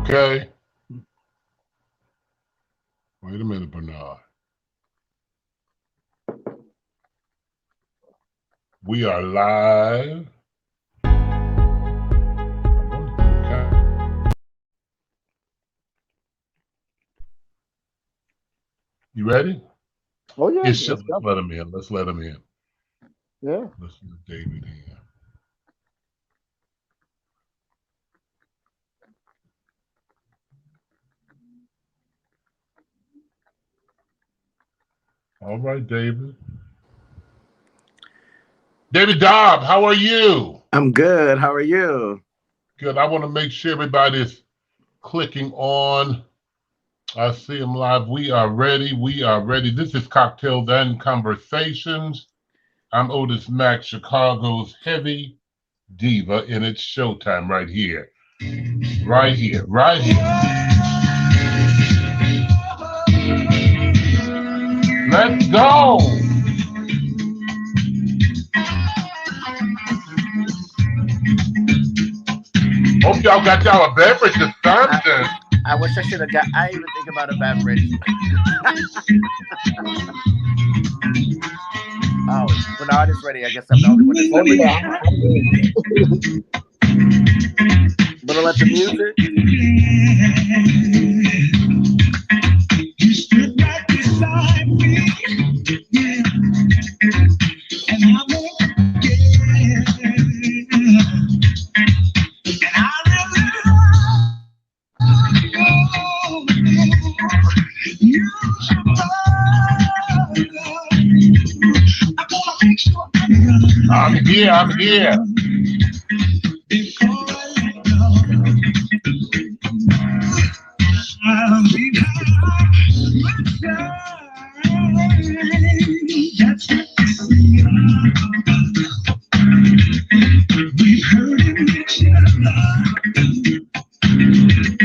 Okay. Wait a minute, Bernard. We are live. You ready? Oh yeah, Let's let's go. let him in. Let's let him in. Yeah. Let's let David in. All right, David. David Dobb, how are you? I'm good. How are you? Good. I want to make sure everybody's clicking on. I see them live. We are ready. We are ready. This is Cocktails and Conversations. I'm Otis Mack, Chicago's heavy diva, and it's showtime right here. Right here. Right here. Let's go. Hope y'all got y'all a beverage or something. I wish I should have got. I didn't even think about a beverage. Oh, Bernard is ready. I guess I'm the only one that's ready. Gonna let the music. You stood right beside me, and I won't forget. And I really you. I'm here. I'm here.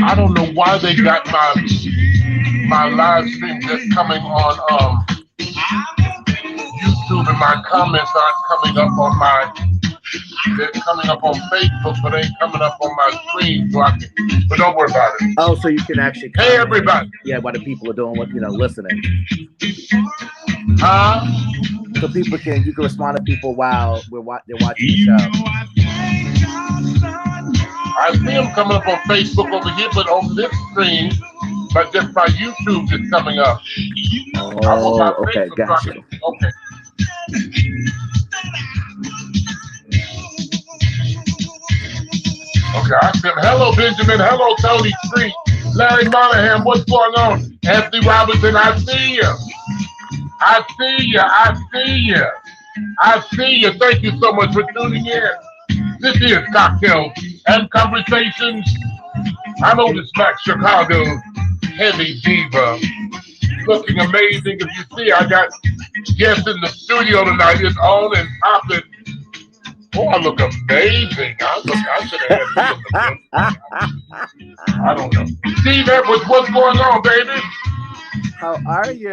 I don't know why they got my live stream just coming on YouTube, and my comments aren't coming up on they're coming up on Facebook, but ain't coming up on my screen, so but don't worry about it. Oh, so you can actually comment. Hey, everybody. Yeah, while the people are doing what, listening. So you can respond to people while they're watching the show. I see them coming up on Facebook over here, but on this screen, but just my YouTube is coming up. Oh, okay, gotcha. Okay. Okay, I said, hello, Benjamin. Hello, Tony Street. Larry Monahan, what's going on? Anthony Robinson, I see you. I see you. I see you. I see you. Thank you so much for tuning in. This is Cocktails and Conversations. I'm Otis Mack, Chicago's heavy diva. Looking amazing. If you see, I got guests in the studio tonight. It's on and popping. Oh, I look amazing. I should have had I don't know. Steve Edwards, what's going on, baby? How are you?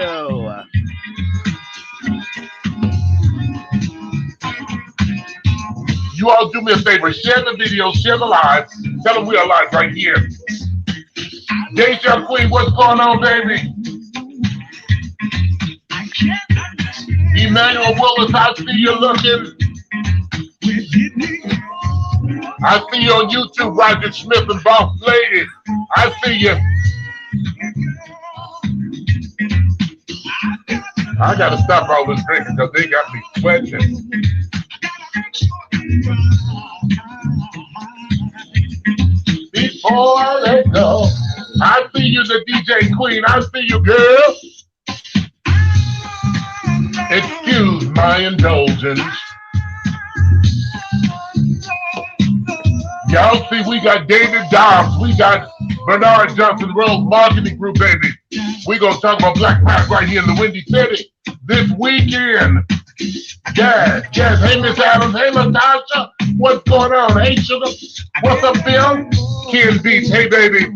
You all do me a favor. Share the video, share the live. Tell them we are live right here. Deja Queen, what's going on, baby? Emmanuel Willis, I see you looking. I see you on YouTube, Roger Smith and Boss Lady. I see you. I gotta stop all this drinking because they got me sweating. Before I let go, I see you, the DJ Queen. I see you, girl. Excuse my indulgence. Y'all see, we got David Dobbs, we got Bernard Johnson Rose Marketing Group, baby. We gonna talk about Black Pride right here in the Windy City this weekend. Yes. Hey, Miss Adams. Hey, Latasha. What's going on? Hey, Sugar. What's up, Bill? Ken Beach. Hey, baby.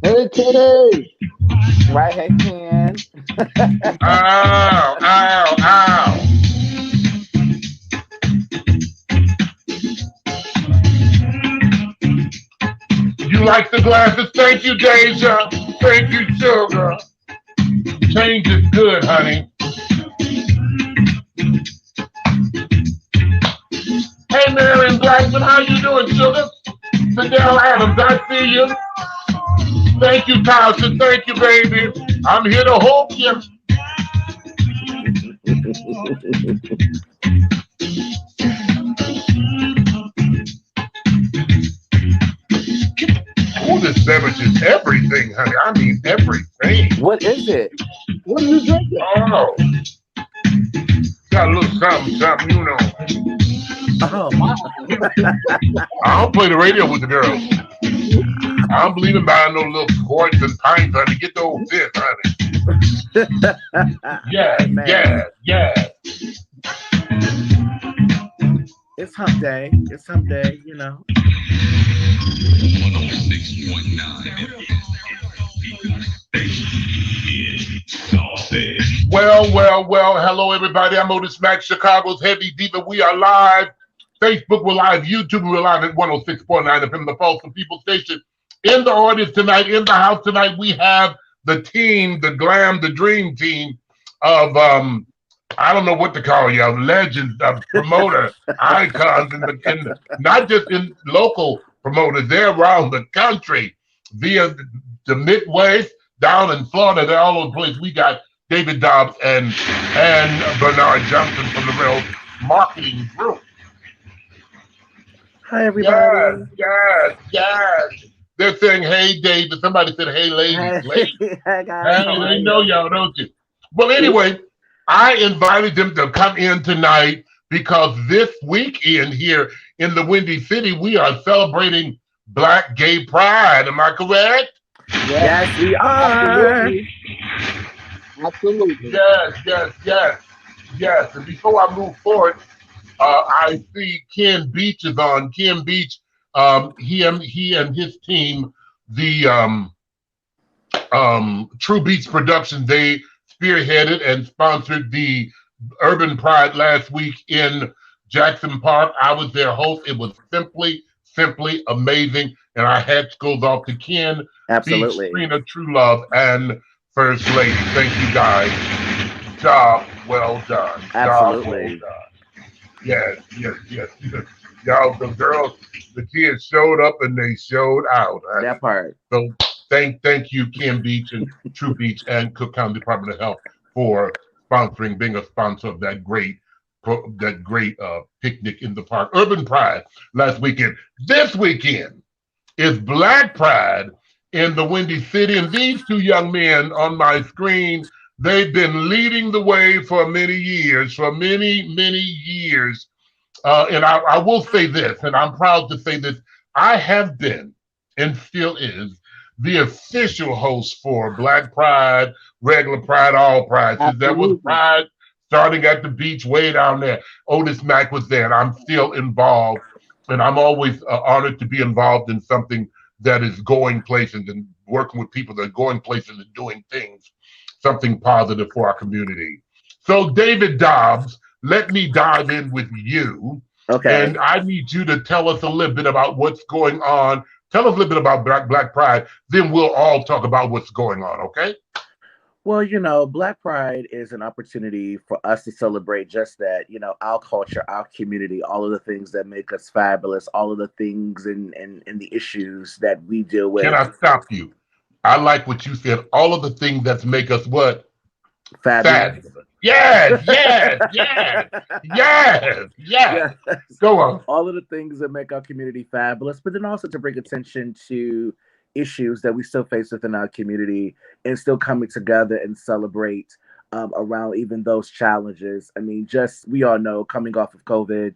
Hey, Kitty. Right, hey, Ken. Ow. You like the glasses? Thank you, Deja. Thank you, Sugar. Change is good, honey. Hey, Marion Blackman, how you doing, Sugar? Fidel Adams, I see you. Thank you, Tasha. Thank you, baby. I'm here to hope you. Oh, this beverage is everything, honey. I mean, everything. What is it? What are you drinking? Oh, got a little something, something, you know. Oh, I don't play the radio with the girls. I don't believe in buying no little quarts and pints, honey. Get those this, honey. Yes, man. yes. It's hump day. It's hump day, you know. 106.9 Well. Hello, everybody. I'm Otis Mack, Chicago's Heavy Diva. We are live. Facebook, we're live. YouTube, we're live at 106.9 FM, the Pulse of People Station. In the audience tonight, in the house tonight, we have the team, the glam, the dream team of, I don't know what to call you, legends, promoter, icons, and not just in local promoters, they're around the country via the Midwest, down in Florida, they're all over the place. We got David Dobbs and Bernard Johnson from the Real Marketing Group. Hi, everybody. Yes. They're saying, hey, David. Somebody said, hey, ladies. Hey, guys. Hey, they know y'all, don't you? Well, anyway, I invited them to come in tonight because this weekend here in the Windy City, we are celebrating Black Gay Pride. Am I correct? Yes, we are. Absolutely. Yes. And before I move forward, I see Ken Beach is on. Ken Beach, he and his team, the True Beats Production, they spearheaded and sponsored the Urban Pride last week in Jackson Park. I was their host. It was simply amazing. And our hats goes off to Ken, Absolutely. Beach, Trina, True Love, and First Lady. Thank you guys. Job well done. Absolutely. Job well done. Yes. Y'all, the girls, the kids showed up and they showed out. That part. So thank you, Ken Beach and True Beach and Cook County Department of Health for sponsoring, being a sponsor of that great picnic in the park. Urban Pride last weekend. This weekend is Black Pride in the Windy City, and these two young men on my screen, they've been leading the way for many years, and I will say this, and I'm proud to say this, I have been, and still is, the official host for Black Pride, regular Pride, all Pride. Since there was Pride starting at the beach way down there, Otis Mack was there, and I'm still involved, and I'm always honored to be involved in something that is going places and working with people that are going places and doing things, something positive for our community. So, David Dobbs, let me dive in with you. Okay. And I need you to tell us a little bit about what's going on. Tell us a little bit about Black Pride. Then we'll all talk about what's going on, okay? Well, Black Pride is an opportunity for us to celebrate just that, our culture, our community, all of the things that make us fabulous, all of the things and the issues that we deal with. Can I stop you? I like what you said. All of the things that make us what? Fabulous. Yes. Go on. All of the things that make our community fabulous, but then also to bring attention to issues that we still face within our community and still coming together and celebrate around even those challenges. I mean, we all know coming off of COVID,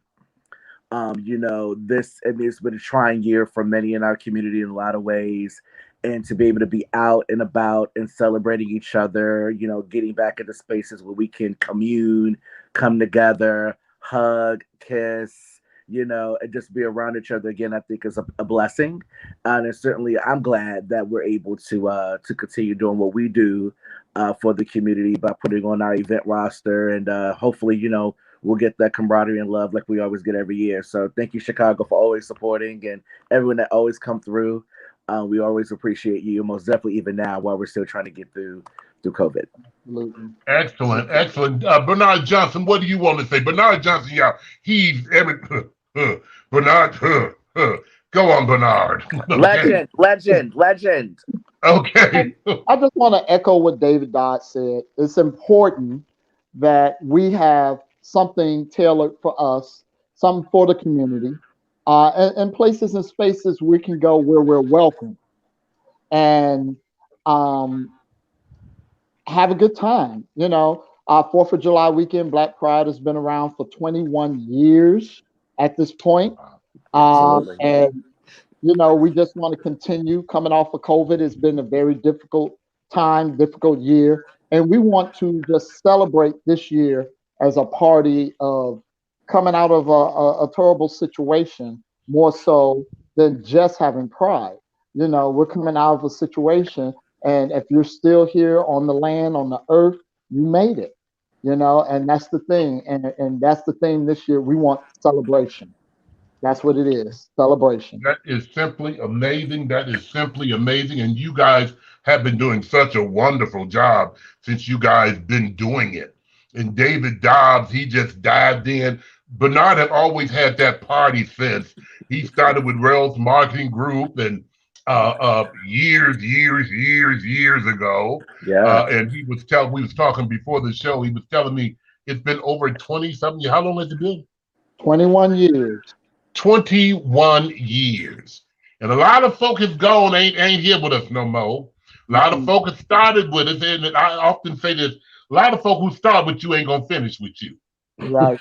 it's been a trying year for many in our community in a lot of ways. And to be able to be out and about and celebrating each other, getting back into spaces where we can commune, come together, hug, kiss, and just be around each other again, I think is a blessing. And certainly I'm glad that we're able to continue doing what we do for the community by putting on our event roster. And hopefully, we'll get that camaraderie and love like we always get every year. So thank you, Chicago, for always supporting and everyone that always come through. We always appreciate you, most definitely even now while we're still trying to get through COVID. Absolutely. Excellent, excellent. Bernard Johnson, what do you want to say? Bernard Johnson, yeah, he's every Bernard. Go on, Bernard. Okay, Legend, legend, legend. okay. I just want to echo what David Dodd said. It's important that we have something tailored for us, something for the community, and places and spaces we can go where we're welcome and um, have a good time. Fourth of July weekend, Black Pride has been around for 21 years at this point. Absolutely. And we just want to continue coming off of COVID. It's been a very difficult time, difficult year. And we want to just celebrate this year as a party of coming out of a terrible situation more so than just having pride. We're coming out of a situation, and if you're still here on the land, on the earth, you made it, and that's the thing. And that's the thing this year. We want celebration. That's what it is, celebration. That is simply amazing. That is simply amazing. And you guys have been doing such a wonderful job since you guys been doing it. And David Dobbs, he just dived in. Bernard have always had that party sense. He started with Rails Marketing Group and years ago. Yeah. And we was talking before the show. He was telling me it's been over 20 something. How long has it been? 21 years. 21 years. And a lot of folk has gone, ain't here with us no more. A lot of folk have started with us, and I often say this, a lot of folk who start with you ain't gonna finish with you. Right.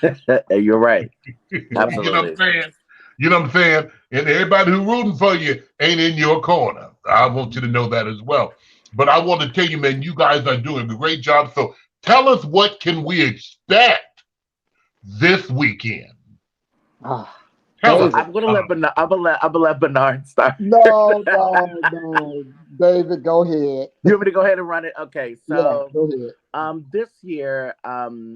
You're right. You know what I'm Absolutely. saying? You know what I'm saying? And everybody who rooting for you ain't in your corner. I want you to know that as well. But I want to tell you, man, you guys are doing a great job. So tell us, what can we expect this weekend? Ah, Tell us. David. I'm gonna let Bernard. I'm gonna let Bernard start. No, no, no. David, go ahead. You want me to go ahead and run it? Okay. Yeah, So go ahead. this year,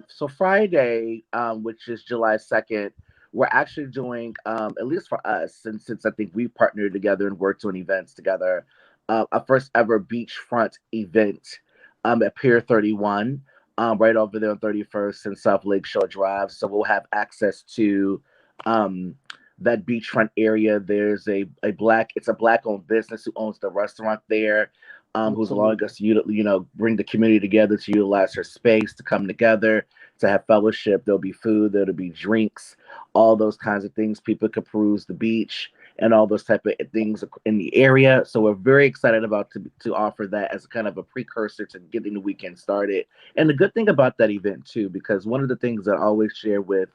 so Friday, which is July 2nd, we're actually doing, at least for us, since I think we partnered together and worked on events together, our first ever beachfront event at Pier 31, right over there on 31st and South Lakeshore Drive. So we'll have access to um, that beachfront area. There's it's a black owned business who owns the restaurant there, who's allowing Absolutely. us to bring the community together to utilize her space to come together to have fellowship. There'll be food, there'll be drinks, all those kinds of things. People could peruse the beach and all those type of things in the area. So we're very excited about to offer that as a kind of a precursor to getting the weekend started. And the good thing about that event too, because one of the things that I always share with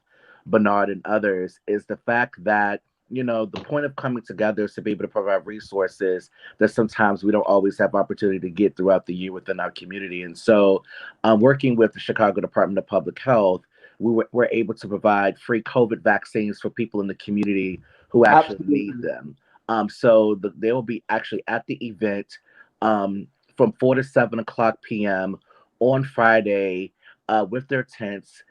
Bernard and others is the fact that the point of coming together is to be able to provide resources that sometimes we don't always have opportunity to get throughout the year within our community. And so, working with the Chicago Department of Public Health, we're able to provide free COVID vaccines for people in the community who actually need Absolutely. them. They will be actually at the event from 4 to 7 o'clock p.m. on Friday with their tents,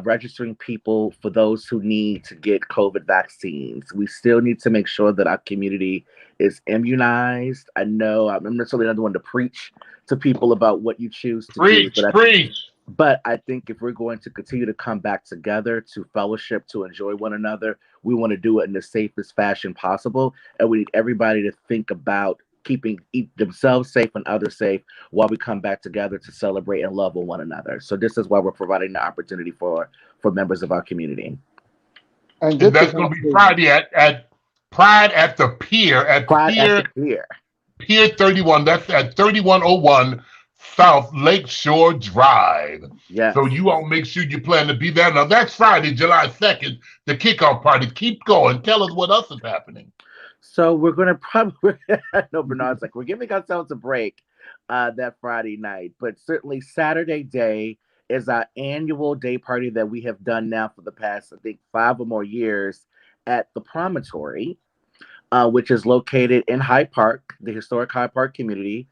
registering people for those who need to get COVID vaccines. We still need to make sure that our community is immunized. I know I'm necessarily not the one to preach to people about what you choose to do, Preach, preach. but I think if we're going to continue to come back together to fellowship, to enjoy one another, we want to do it in the safest fashion possible. And we need everybody to think about keeping themselves safe and others safe while we come back together to celebrate and love one another. So this is why we're providing the opportunity for members of our community. And And this that's is going to be important. Friday at Pride at the Pier, Pride at the pier. Pier 31. That's at 3101 South Lakeshore Drive. Yes. So you all make sure you plan to be there. Now that's Friday, July 2nd, the kickoff party. Keep going. Tell us what else is happening. So we're gonna probably I know Bernard's like, we're giving ourselves a break that Friday night, but certainly Saturday day is our annual day party that we have done now for the past, I think, 5 or more years at the Promontory, which is located in Hyde Park, the historic Hyde Park community,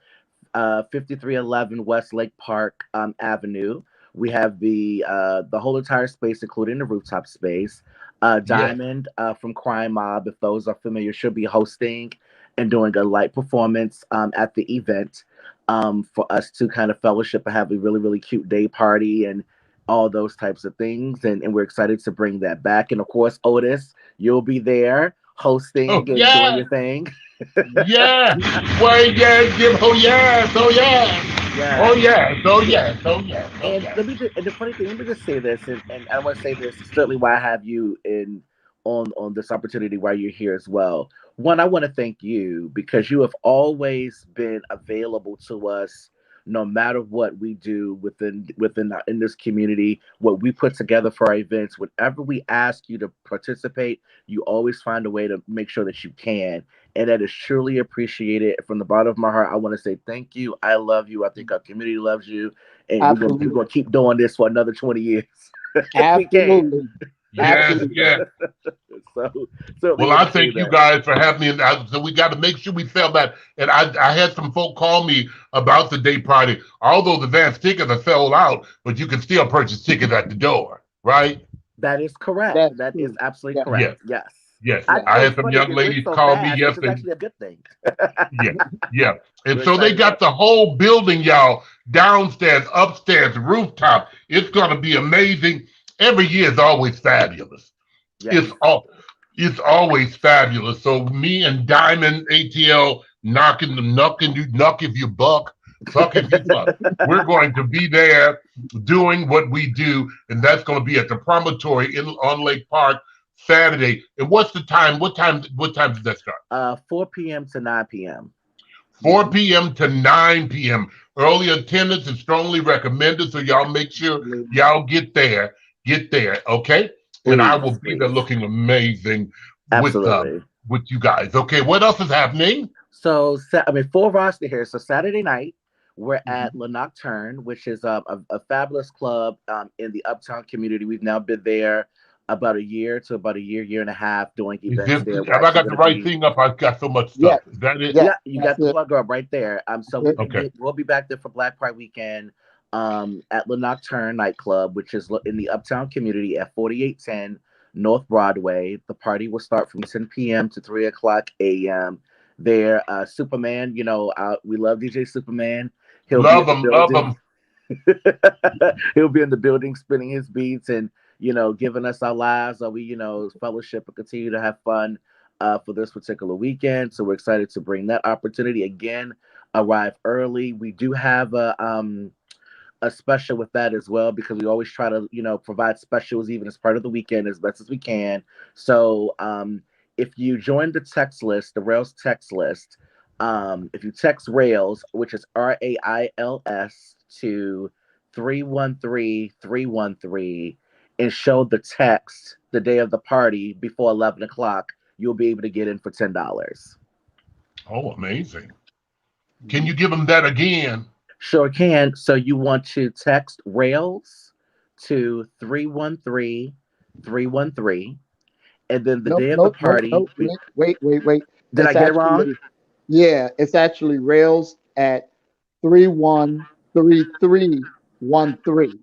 5311 West Lake Park Avenue. We have the whole entire space, including the rooftop space. Yes. Diamond from Crime Mob, if those are familiar, should be hosting. and doing a light performance at the event for us to kind of fellowship and have a really, really cute day party and all those types of things. And we're excited to bring that back. And of course, Otis, you'll be there Oh hosting and doing yeah, your thing. yeah. Well, yeah, Jim. Oh yes, oh yes, oh Yes. yes, oh yes, oh yes, oh And yes. let me just, and the funny thing, let me just say this, and I want to say this, certainly why I have you in on this opportunity while you're here as well. One, I want to thank you because you have always been available to us no matter what we do in this community, what we put together for our events. Whenever we ask you to participate, you always find a way to make sure that you can. And that is truly appreciated from the bottom of my heart. I want to say thank you. I love you. I think our community loves you, and we're Absolutely. gonna keep doing this for another 20 years if we can. Absolutely. Yes, Absolutely. yes. So certainly Well, want I to say thank you that. guys for having me, and so we got to make sure we sell that. And I had some folk call me about the day party. Although the advance tickets are sold out, but you can still purchase tickets at the door, right? That is correct. That's That is true. absolutely Yeah. correct. Yes, Yes. yes. I, Yeah. I it's had some funny. young It went ladies so call me fast, which is yesterday. actually a good thing. Yeah, yeah. And We're so they excited got about the it. whole building, y'all, downstairs, upstairs, rooftop. It's gonna be amazing. Every year is always fabulous. Yes. It's all it's always fabulous. So me and Diamond ATL knocking the knuck if you buck, fuck if you fuck. We're going to be there doing what we do, and that's going to be at the promontory on Lake Park Saturday. And what's the time? What time does that start? 4 p.m. to 9 p.m. 4 p.m. to 9 p.m. Early attendance is strongly recommended, so y'all make sure Absolutely. y'all get there. Get there, okay? And I will Please, be there please. looking amazing with um Absolutely. with you guys. Okay, what else is happening? So, I mean, full roster here. So Saturday night, we're at Mhm. La Nocturne, which is a fabulous club in the Uptown community. We've now been there about a year to about a year, year and a half doing Is events this, there. We're have I actually got going the to right be, thing up? I've got so much Yes. stuff. Is that it? Yes. yeah, you That's got the it. plug up right there. So That's it. Okay. we'll be back there for Black Pride weekend at La Nocturne nightclub, which is in the Uptown community at 4810 North Broadway. The party will start from 10 p.m. to 3 o'clock a.m. There, Superman, we love DJ Superman. He'll be in Love the them, love building. them. He'll be in the building spinning his beats and giving us our lives so we fellowship and continue to have fun for this particular weekend. So we're excited to bring that opportunity again. Arrive early. We do have a special with that as well because we always try to provide specials even as part of the weekend as best as we can. So if you join the text list, the Rails text list, if you text Rails, which is RAILS, to 313-313 and show the text the day of the party before 11 o'clock, you'll be able to get in for $10. Oh, amazing. Can Mhm. you give them that again? Sure can. So you want to text Rails to 313-313, and then the Nope. day of the Nope. Nope. party. Nope. Wait. Did I It's get it wrong? actually, yeah, it's actually Rails at 313313.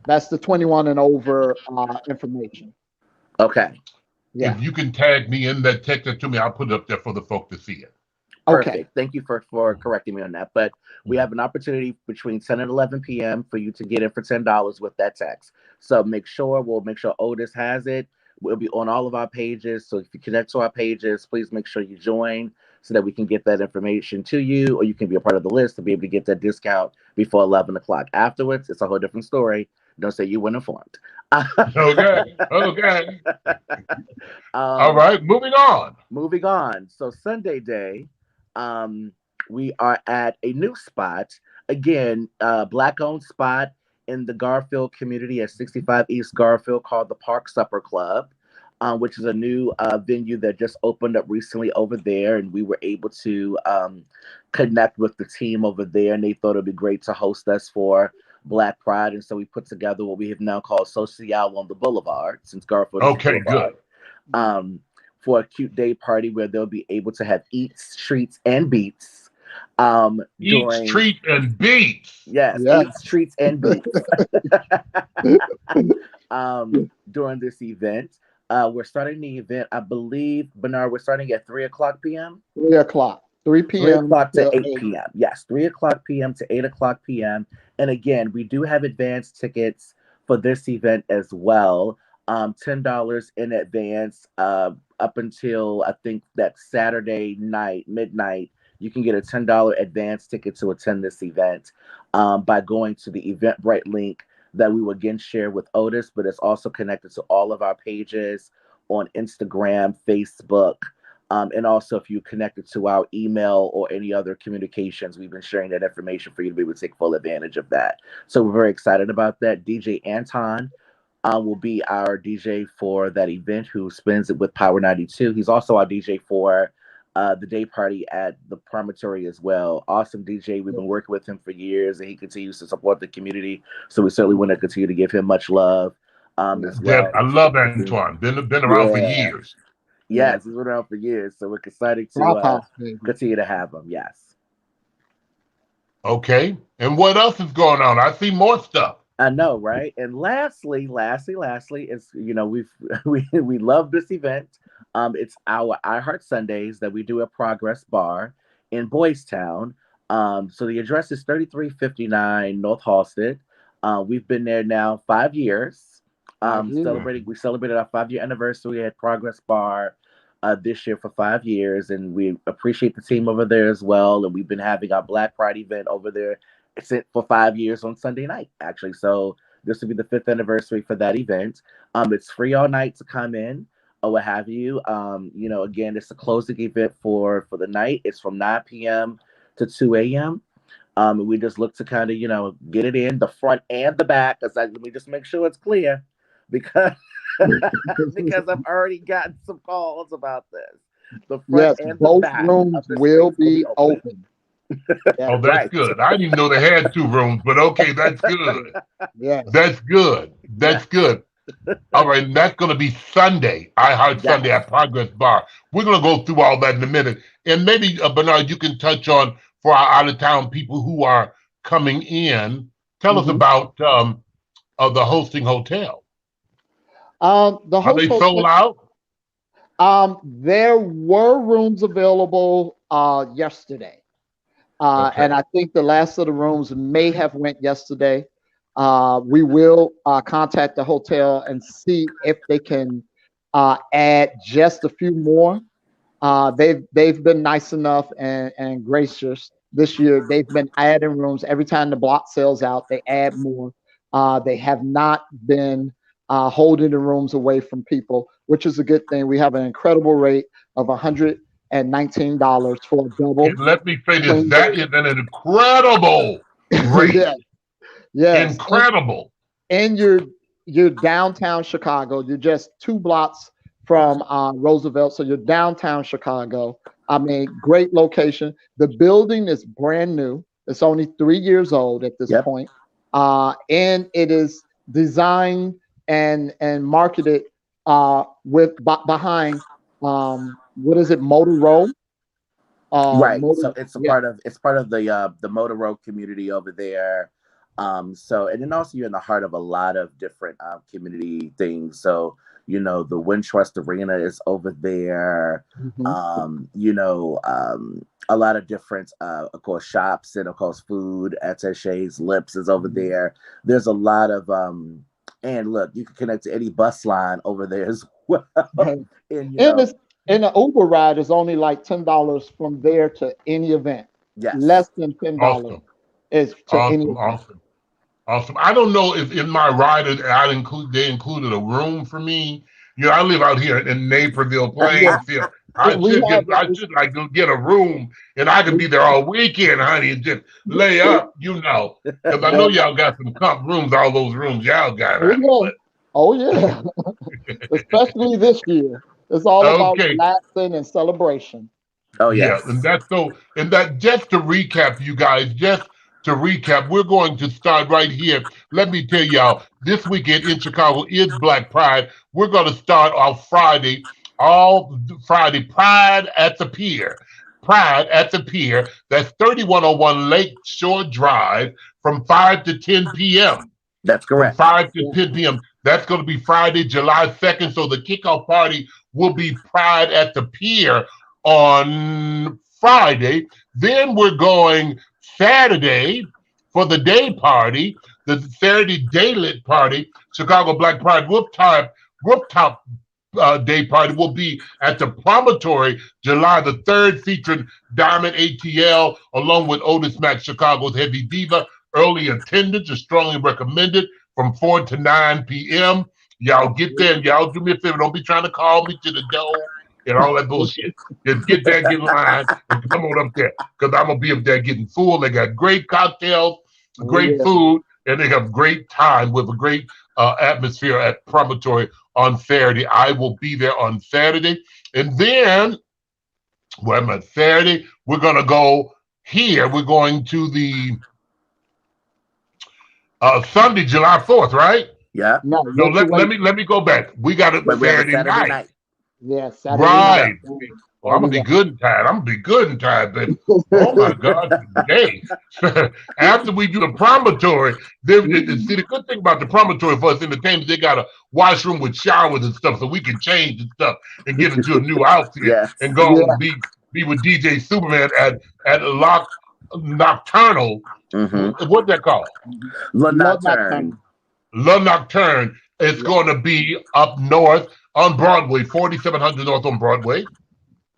That's the 21 and over information. Okay. Yeah. If you can tag me in that, text it to me. I'll put it up there for the folk to see it. Okay. Perfect. Thank you for correcting me on that. But we have an opportunity between 10 and 11 p.m. for you to get in for $10 with that text. So we'll make sure Otis has it. We'll be on all of our pages. So if you connect to our pages, please make sure you join so that we can get that information to you, or you can be a part of the list to be able to get that discount before 11 o'clock. Afterwards, it's a whole different story. Don't say you weren't informed. Okay, okay. All um, right, moving on. Moving on. So Sunday day, um, we are at a new spot. Again, black owned spot in the Garfield community at 65 East Garfield called the Park Supper Club, which is a new venue that just opened up recently over there. And we were able to connect with the team over there, and they thought it'd be great to host us for Black Pride. And so we put together what we have now called Social on the Boulevard, since Garfield is a Okay, good. boulevard. Um, for a cute day party where they'll be able to have eats, treats, and beats Eats, during treat, and beats. yes, Yeah. eats, treats, and beats during this event. We're starting the event, I believe, Bernard, we're starting at 3 o'clock p.m. 3 o'clock. 3 3 p.m. o'clock to till 8 8. p.m. Yes, 3 o'clock p.m. to 8 o'clock p.m. And again, we do have advance tickets for this event as well. $10 in advance, up until I think that Saturday night, midnight. You can get a $10 advance ticket to attend this event, by going to the Eventbrite link that we will again share with Otis, but it's also connected to all of our pages on Instagram, Facebook, and also, if you connect it to our email or any other communications, we've been sharing that information for you to be able to take full advantage of that. So we're very excited about that. DJ Anton will be our DJ for that event, who spins it with Power 92. He's also our DJ for the day party at the Promontory as well. Awesome DJ. We've been working with him for years, and he continues to support the community. So we certainly want to continue to give him much love, as well. I love Antoine. Been around for Yeah. years. Yeah. Yes, he's been around for years, so we're excited to Drop house, baby. continue to have him. Yes. Okay. And what else is going on? I see more stuff. I know, right? And lastly, is, we've we love this event. It's our I Heart Sundays that we do at Progress Bar in Boys Town. So the address is 3359 North Halsted. We've been there now 5 years. We celebrated our 5-year anniversary at Progress Bar this year for 5 years, and we appreciate the team over there as well. And we've been having our Black Pride event over there for 5 years on Sunday night, actually. So this will be the 5th anniversary for that event. It's free all night to come in or what have you. Again, it's a closing event for the night. It's from 9 p.m. to 2 a.m. And we just look to kind of, get it in the front and the back. Let me just make sure it's clear, because because I've already gotten some calls about this. The front Yes, and the both back rooms of the will space be open. Oh, that's Right. good. I didn't even know they had 2 rooms, but okay, that's good. Yeah. That's good. That's good. All right, and that's going to be Sunday, I Heart Yes. Sunday at Progress Bar. We're going to go through all that in a minute. And maybe, Bernard, you can touch on, for our out-of-town people who are coming in, tell us about the hosting hotel. The Are host they hotel, sold out? there were rooms available yesterday. Okay. And I think the last of the rooms may have went yesterday. We will contact the hotel and see if they can add just a few more. They've been nice enough and gracious this year. They've been adding rooms every time the block sells out. They add more. They have not been holding the rooms away from people, which is a good thing. We have an incredible rate of $119 for a double. And let me say this, that is an incredible rate. Yes. Yes. Incredible. And you're downtown Chicago. You're just 2 blocks from Roosevelt, so you're downtown Chicago. I mean, great location. The building is brand new. It's only 3 years old at this point, and it is designed and marketed behind what is it, Motor Row? Right. So it's part of the Motor Row community over there. And then also you're in the heart of a lot of different community things. So, the Wintrust Arena is over there. A lot of different, of course, shops, and of course food, attachés, Lips is over there. There's a lot of, and look, you can connect to any bus line over there as well. And the Uber ride is only like $10 from there to any event. Yes. Less than $10 is to any event. Awesome. I don't know if in my rider they included a room for me. I live out here in Naperville, Plainfield. I should like go get a room, and I can be there all weekend, honey, and just lay up, because I know y'all got some comp rooms, all those rooms y'all got. Oh yeah. Especially this year. It's all about relaxing and celebration. Oh yes. Yeah, and that just to recap, you guys, we're going to start right here. Let me tell y'all, this weekend in Chicago is Black Pride. We're going to start off Friday, Pride at the Pier. Pride at the Pier. That's 3101 Lake Shore Drive from 5 to 10 p.m. That's correct. From 5 to 10 p.m. That's going to be Friday, July 2nd. So the kickoff party will be Pride at the Pier on Friday. Then we're going Saturday for the day party, the Saturday Daylit party, Chicago Black Pride rooftop day party will be at the Promontory July the 3rd, featuring Diamond ATL along with Otis Mack, Chicago's Heavy Diva. Early attendance is strongly recommended from 4 to 9 p.m. Y'all get there and y'all do me a favor. Don't be trying to call me to the door and all that bullshit. Just get there, get in line, and come on up there because I'm going to be up there getting full. They got great cocktails, great food, and they have great time with a great atmosphere at Promontory on Saturday. I will be there on Saturday. And then, well, I'm at Saturday, we're going to go here. We're going to the Sunday, July 4th, right? Yeah. No, let me go back. We got it Saturday night. Yeah, Saturday right. night. Well, I'm gonna be good and tired. I'm gonna be good and tired, but oh my God, today. After we do the promontory, see the good thing about the promontory for us entertainment, they got a washroom with showers and stuff, so we can change and stuff and get into a new outfit and go and be with DJ Superman at Nocturnal. What's that called? Le Nocturne. Le Nocturne. It's going to be up north on Broadway, 4700 North on Broadway.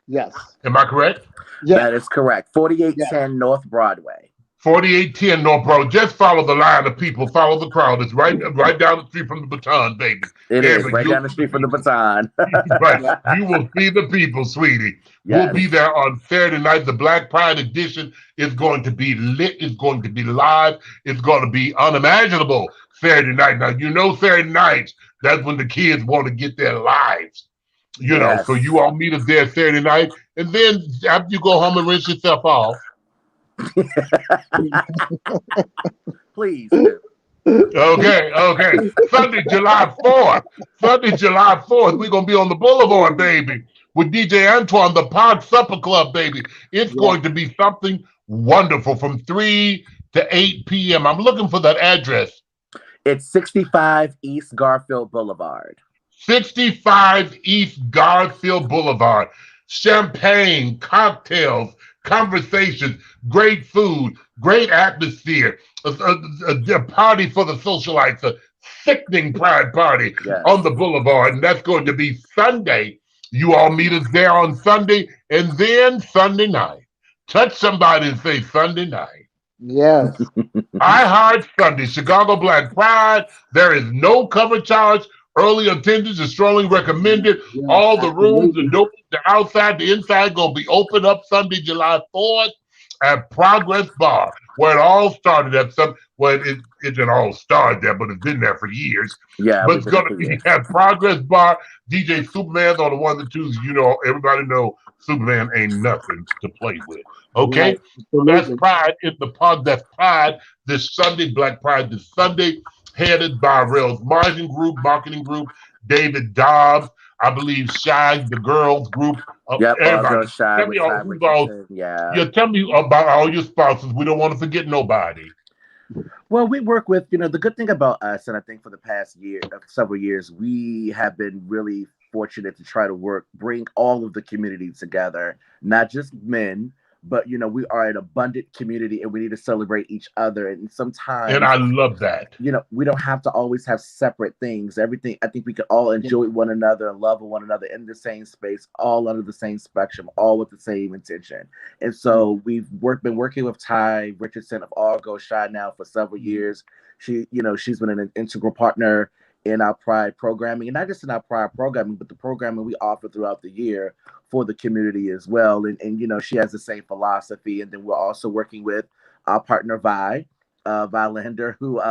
Yes. Am I correct? Yes. That is correct. 4810 North Broadway. 4810 North Broadway. Just follow the line of people. Follow the crowd. It's right down the street from the Baton, baby. It is right down the street from the Baton. Right. You will see the people, sweetie. Yes. We'll be there on Saturday night. The Black Pride edition is going to be lit. It's going to be live. It's going to be unimaginable Saturday night. Now, you know Saturday nights, that's when the kids want to get their lives. You know, so you all meet us there Saturday night. And then after you go home and rinse yourself off. Please. Okay. Sunday, July 4th. Sunday, July 4th, we're going to be on the Boulevard, baby, with DJ Antoine, the Pod Supper Club, baby. It's going to be something wonderful from 3 to 8 p.m. I'm looking for that address. It's 65 East Garfield Boulevard. 65 East Garfield Boulevard. Champagne, cocktails, conversations, great food, great atmosphere, a party for the socialites, a sickening pride party on the boulevard. And that's going to be Sunday. You all meet us there on Sunday. And then Sunday night. Touch somebody and say Sunday night. Yes. I Heart Sunday, Chicago Black Pride. There is no cover charge. Early attendance is strongly recommended. Yes, all the rooms, the outside, the inside, going to be open up Sunday, July 4th at Progress Bar, where it all started at some. Well, it didn't all start there, but it's been there for years. Yeah, but it's going to be at Progress Bar. DJ Superman's on the ones and twos. You know, everybody know Superman ain't nothing to play with. Okay, so that's Pride in the Pod. That's Pride this Sunday, Black Pride this Sunday. Headed by Rails Marketing Group, David Dobbs, I believe Shy, the girls group. Everybody. Tell me about all your sponsors. We don't want to forget nobody. Well, we work with, the good thing about us, and I think for the past several years, we have been really fortunate to try to bring all of the community together, not just men, but, we are an abundant community and we need to celebrate each other. And sometimes. And I love that. We don't have to always have separate things. Everything, I think we can all enjoy one another and love one another in the same space, all under the same spectrum, all with the same intention. And so we've been working with Ty Richardson of All Go Shy now for several years. She's been an integral partner in our Pride programming, and not just in our Pride programming, but the programming we offer throughout the year for the community as well. And she has the same philosophy. And then we're also working with our partner Vi Lander, who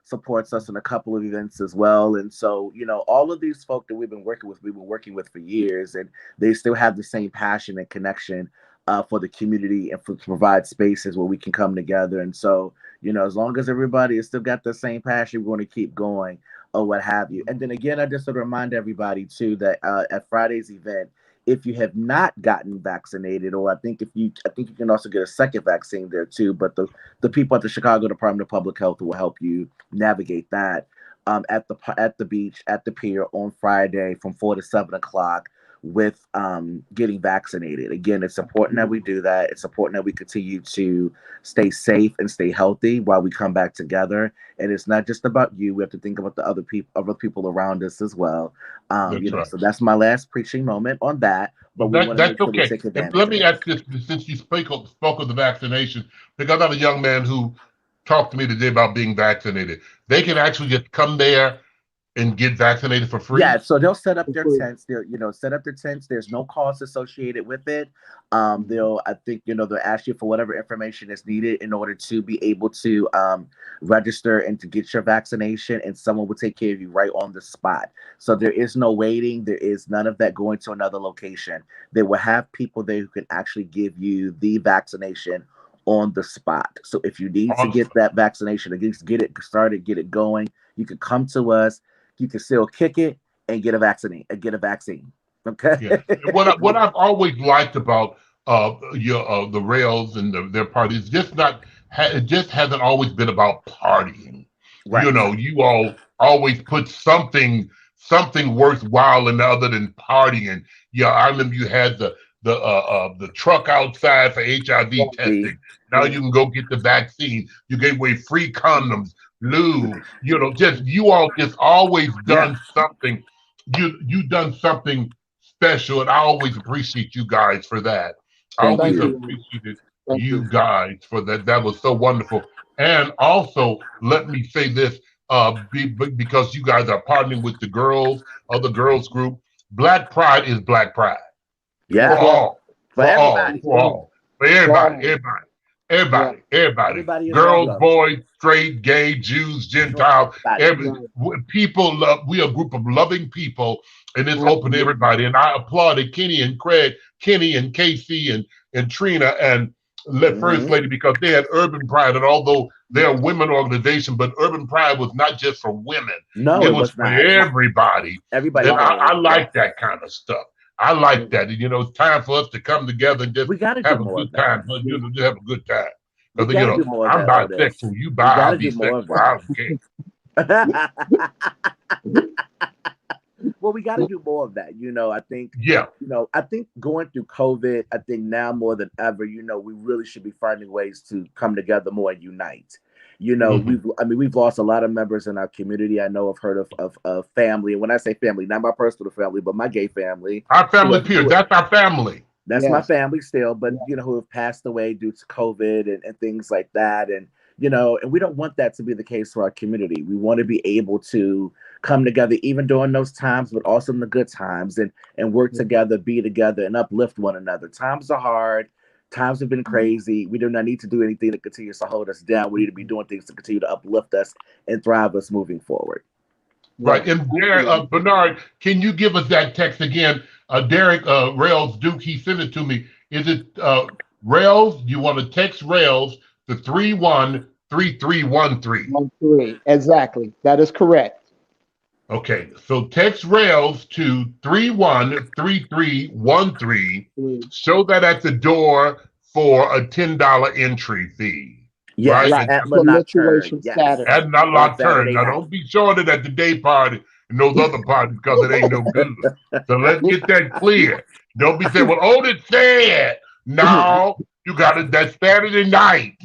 supports us in a couple of events as well. And so, all of these folk that we've been working with for years, and they still have the same passion and connection for the community and to provide spaces where we can come together. And so, as long as everybody has still got the same passion, we're going to keep going or what have you. And then again, I just want to remind everybody too that at Friday's event, if you have not gotten vaccinated, or I think you can also get a second vaccine there too, but the people at the Chicago Department of Public Health will help you navigate that. at the beach at the pier on Friday from 4 to 7 o'clock with getting vaccinated. Again, it's important that we do that. It's important that we continue to stay safe and stay healthy while we come back together. And it's not just about you. We have to think about the other people around us as well. That's right. So that's my last preaching moment on that. But we want to That's make sure we okay. take And advantage let of me it. ask this, since you spoke of the vaccination, because I have a young man who talked to me today about being vaccinated. They can actually just come there and get vaccinated for free? Yeah, so they'll set up their tents. They'll, set up their tents. There's no cost associated with it. I think, they'll ask you for whatever information is needed in order to be able to register and to get your vaccination, and someone will take care of you right on the spot. So there is no waiting. There is none of that going to another location. They will have people there who can actually give you the vaccination on the spot. So if you need to get that vaccination, get it started, get it going, you can come to us. You can still kick it and get a vaccine. Okay. Yeah. What I've always liked about the Rails and their parties, it just hasn't always been about partying. Right. You all always put something worthwhile in other than partying. Yeah, I remember you had the truck outside for HIV testing. Now you can go get the vaccine. You gave away free condoms, lube. You all just always done something. You done something special, and I always appreciate you guys for that. I always appreciated you guys for that. That was so wonderful. And also, let me say this, because you guys are partnering with the girls of the girls group. Black Pride is Black Pride. Yeah. For everybody. Girls, boys, straight, gay, Jews, Gentiles, people love. We are a group of loving people, and it's open to everybody. And I applauded Kenny and Craig, Kenny and Casey and Trina and First Lady, because they had Urban Pride. And although they're a women organization, but Urban Pride was not just for women. No, it was for everybody. Everybody. And I like that kind of stuff. I like that. It's time for us to come together and just have a good time. Just have a good time. Because I'm bisexual. You bisexual. I don't care. Well, we got to do more of that. I think. Yeah. I think going through COVID, I think now more than ever, we really should be finding ways to come together more and unite. We've lost a lot of members in our community. I know I've heard of family. And when I say family, not my personal family, but my gay family. Our family peers. That's our family. That's my family still, but who have passed away due to COVID and things like that. And and we don't want that to be the case for our community. We want to be able to come together even during those times, but also in the good times, and work together, be together, and uplift one another. Times are hard. Times have been crazy. We do not need to do anything that continues to hold us down. We need to be doing things to continue to uplift us and thrive us moving forward. Right. And Bernard, can you give us that text again? Derek Rails Duke, he sent it to me. Is it Rails? You want to text Rails to 313313? Exactly. That is correct. Okay, so text Rails to 313313. Show that at the door for a $10 entry fee. Yes, right? At La Nocturne. At La Nocturne. Now don't be showing it at the day party and those other parties, because it ain't no good. So let's get that clear. Don't be saying, well, Otis said. No, you got it. That's Saturday night.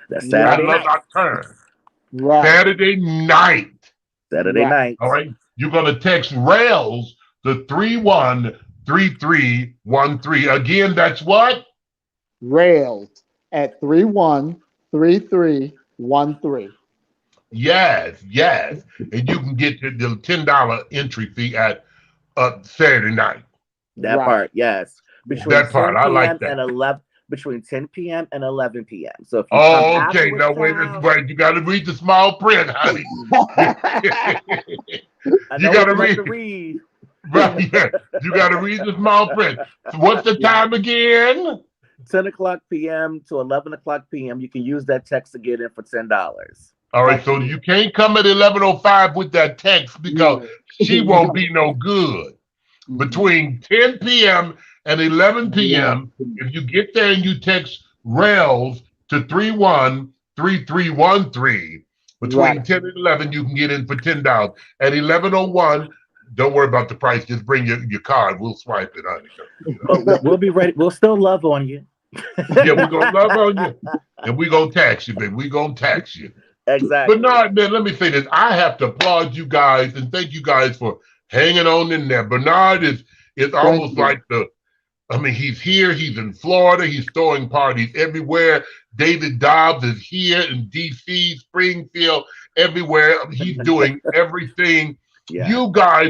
That's Saturday night. Nocturne. Right. Saturday night. Saturday night. All right. You're going to text Rails to 313313. Again, that's what? Rails at 313313. Yes. And you can get the $10 entry fee at Saturday night. That part, yes. Between that part, I like that. And 11, between 10 p.m. and 11 p.m. So if you okay. Now wait. You got to read the small print, honey. You got to read. Right. Yeah. You got to read the small print. So what's the time again? 10 o'clock p.m. to 11 o'clock p.m. You can use that text to get in for $10. All right. So you can't come at 11:05 with that text, because she won't be no good. Between 10 p.m. and 11 p.m., if you get there and you text Rails to 313313, Right. Between 10 and 11, you can get in for $10. At 11:01, don't worry about the price. Just bring your card. We'll swipe it, honey. But we'll be ready. We'll still love on you. Yeah, we're gonna love on you, and we're gonna tax you, baby. We're gonna tax you. But Exactly. no, man, let me say this. I have to applaud you guys and thank you guys for hanging on in there. Bernard is Thank almost you. like he's here, he's in Florida, he's throwing parties everywhere. David Dobbs is here in DC, Springfield, everywhere. He's doing everything. Yeah. You got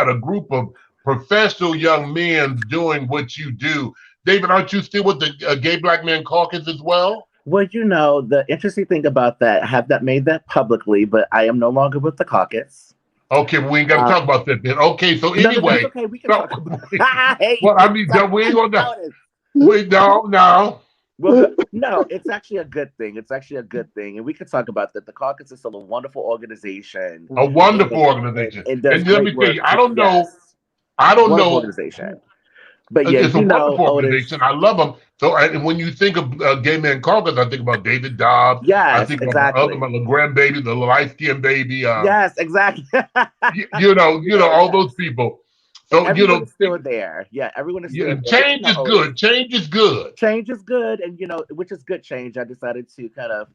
a group of professional young men doing what you do. David, aren't you still with the Gay Black Men Caucus as well? Well, the interesting thing about that, I have not made that publicly, but I am no longer with the caucus. Okay, we ain't got to Uh, talk about that then. Okay, so no, that's anyway, okay. We can so, talk about I hate well, I mean, talk we ain't gonna, about it. we don't know. Well, no, it's actually a good thing. It's actually a good thing. And we can talk about that. The caucus is still a wonderful organization A wonderful and, organization. and does And let me great tell work. you, I don't know, Yes. I don't Wonderful know. organization. But yeah, It's a wonderful Otis. organization. I love them. So, and when you think of Gay Man Caucus, I think about David Dobbs. I Yes, think about my exactly. little grandbaby, the light skinned baby. Yes, exactly. All those Yes. people. And So, everyone is still there. Yeah, everyone is still there. But change is Otis, good. Change is good. change is good, and which is good change. I decided to kind of,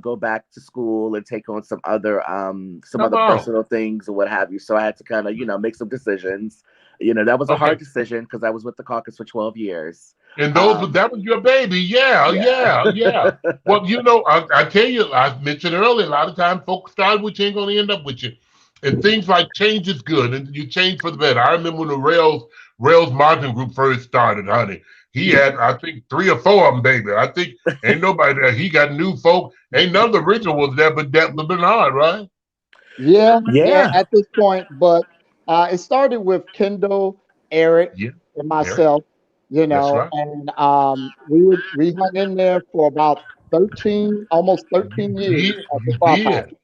go back to school and take on some Come other on. personal things or what have you. So I had to kind of, make some decisions. That was a hard Okay. decision because I was with the caucus for 12 years. And Um, that was your baby. Yeah, yeah. yeah, yeah. Well, I tell you, I mentioned earlier, a lot of times folks start with you, ain't gonna end up with you. And things like change is good, and you change for the better. I remember when the Rails marketing group first started, honey. He had, I think, 3 or 4 of them, baby. I think ain't nobody there. He got new folk. Ain't none of the original was there, but Bernard, right? Yeah, yeah, Yeah. at this point, but it started with Kendall, Eric, Yeah, and Eric. myself, That's right. and we hung in there for about 13, almost 13 years at the You Crop House. did.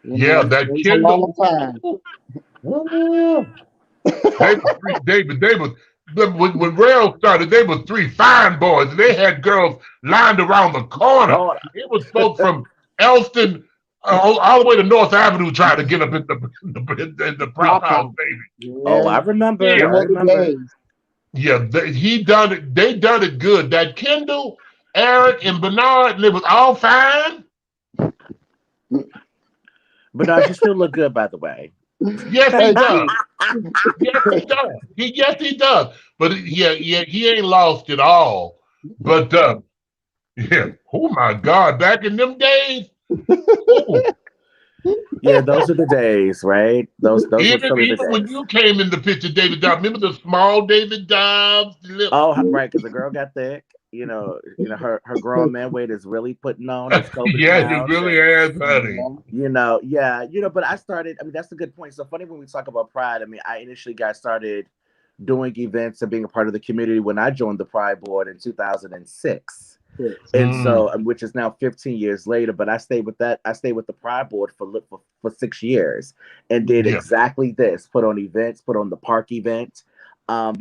Yeah, It that was a long Kindle. time. Ooh. They was three, David. When Rail started. They was 3 fine boys. And they had girls lined around the corner. Oh, It was folks from Elston all the way to North Avenue trying to get up in the prop Crop house, House. baby. oh, Yeah, I remember. Yeah, I them were the remember. days. yeah. He done it. They done it good. That Kendall, Eric, and Bernard, and it was all fine. But no, you still look good, by the way. Yes, he Thank does. you. Yes, he does. Yes, he does. But he ain't lost it all. But yeah. Oh my God! Back in them days, ooh, Yeah, those are the days, right? Those were even some of the even when days. you came in the picture, David Dobbs. Remember the small David Dobbs? Oh, right, because the girl got thick. Her grown man weight is really putting on his COVID Yes, it pounds, really and has, honey. Yeah. yeah, But I started. I mean, that's a good point. So funny when we talk about Pride. I mean, I initially got started doing events and being a part of the community when I joined the Pride board in 2006. Yes. And Mm, so, which is now 15 years later, but I stayed with that. I stayed with the Pride Board for 6 years and did yeah, exactly this: put on events, put on the park event, and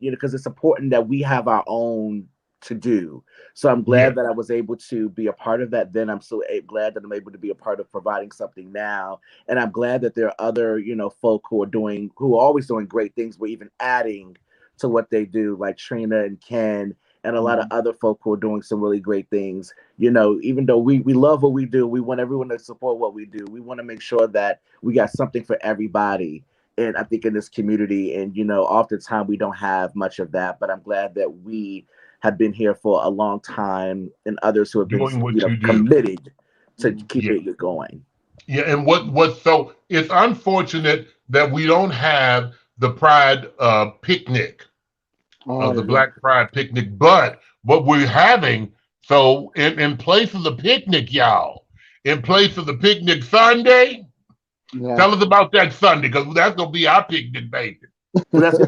because it's important that we have our own to do. So I'm yeah, glad that I was able to be a part of that. Then I'm so glad that I'm able to be a part of providing something now, and I'm glad that there are other folk who are always doing great things. We're even adding to what they do, like Trina and Ken and a lot of Yeah. other folk who are doing some really great things. Even though we love what we do, we want everyone to support what we do. We want to make sure that we got something for everybody. And I think in this community, and oftentimes we don't have much of that, but I'm glad that we have been here for a long time, and others who have been, doing what you do. committed to keep Yeah, it going. yeah. And so it's unfortunate that we don't have the Pride picnic. Oh, The yeah. Black Pride picnic. But what we're having, so in place of the picnic, y'all, in place of the picnic Sunday, Yeah. tell us about that Sunday because that's gonna be our picnic, baby. That's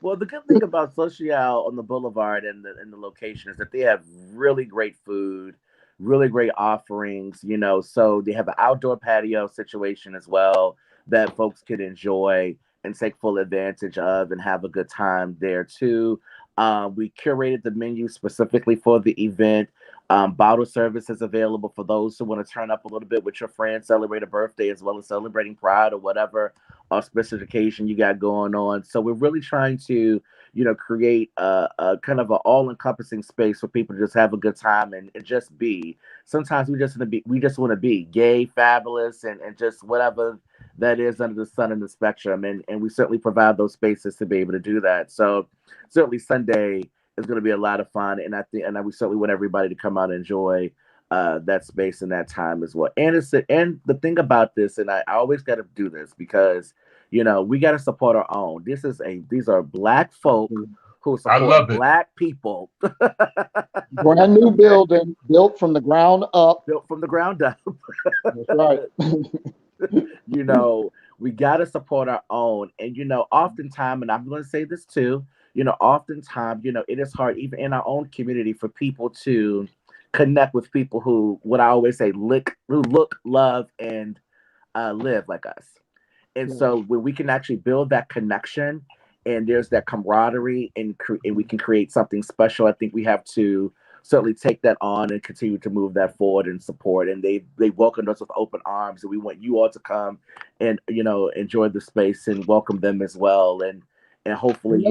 well. The good thing about Social on the Boulevard and the location is that they have really great food, really great offerings. So they have an outdoor patio situation as well that folks could enjoy and take full advantage of and have a good time there too. We curated the menu specifically for the event. Bottle service is available for those who want to turn up a little bit with your friends, celebrate a birthday, as well as celebrating Pride or whatever auspicious occasion you got going on. So we're really trying to, create a kind of an all-encompassing space for people to just have a good time and just be. Sometimes we just want to be gay, fabulous, and just whatever that is under the sun and the spectrum. And we certainly provide those spaces to be able to do that. So certainly Sunday is going to be a lot of fun, and we certainly want everybody to come out and enjoy that space and that time as well. And the thing about this, and I always got to do this because we got to support our own. These are Black folk who support Black people. Brand new building built from the ground up. Built from the ground up. That's right. We got to support our own. And, oftentimes, and I'm going to say this too, oftentimes, it is hard, even in our own community, for people to connect with people who, what I always say, who look, love, and live like us. And so when we can actually build that connection and there's that camaraderie and we can create something special, I think we have to certainly take that on and continue to move that forward and support. And they welcomed us with open arms, and we want you all to come and enjoy the space and welcome them as well. And hopefully,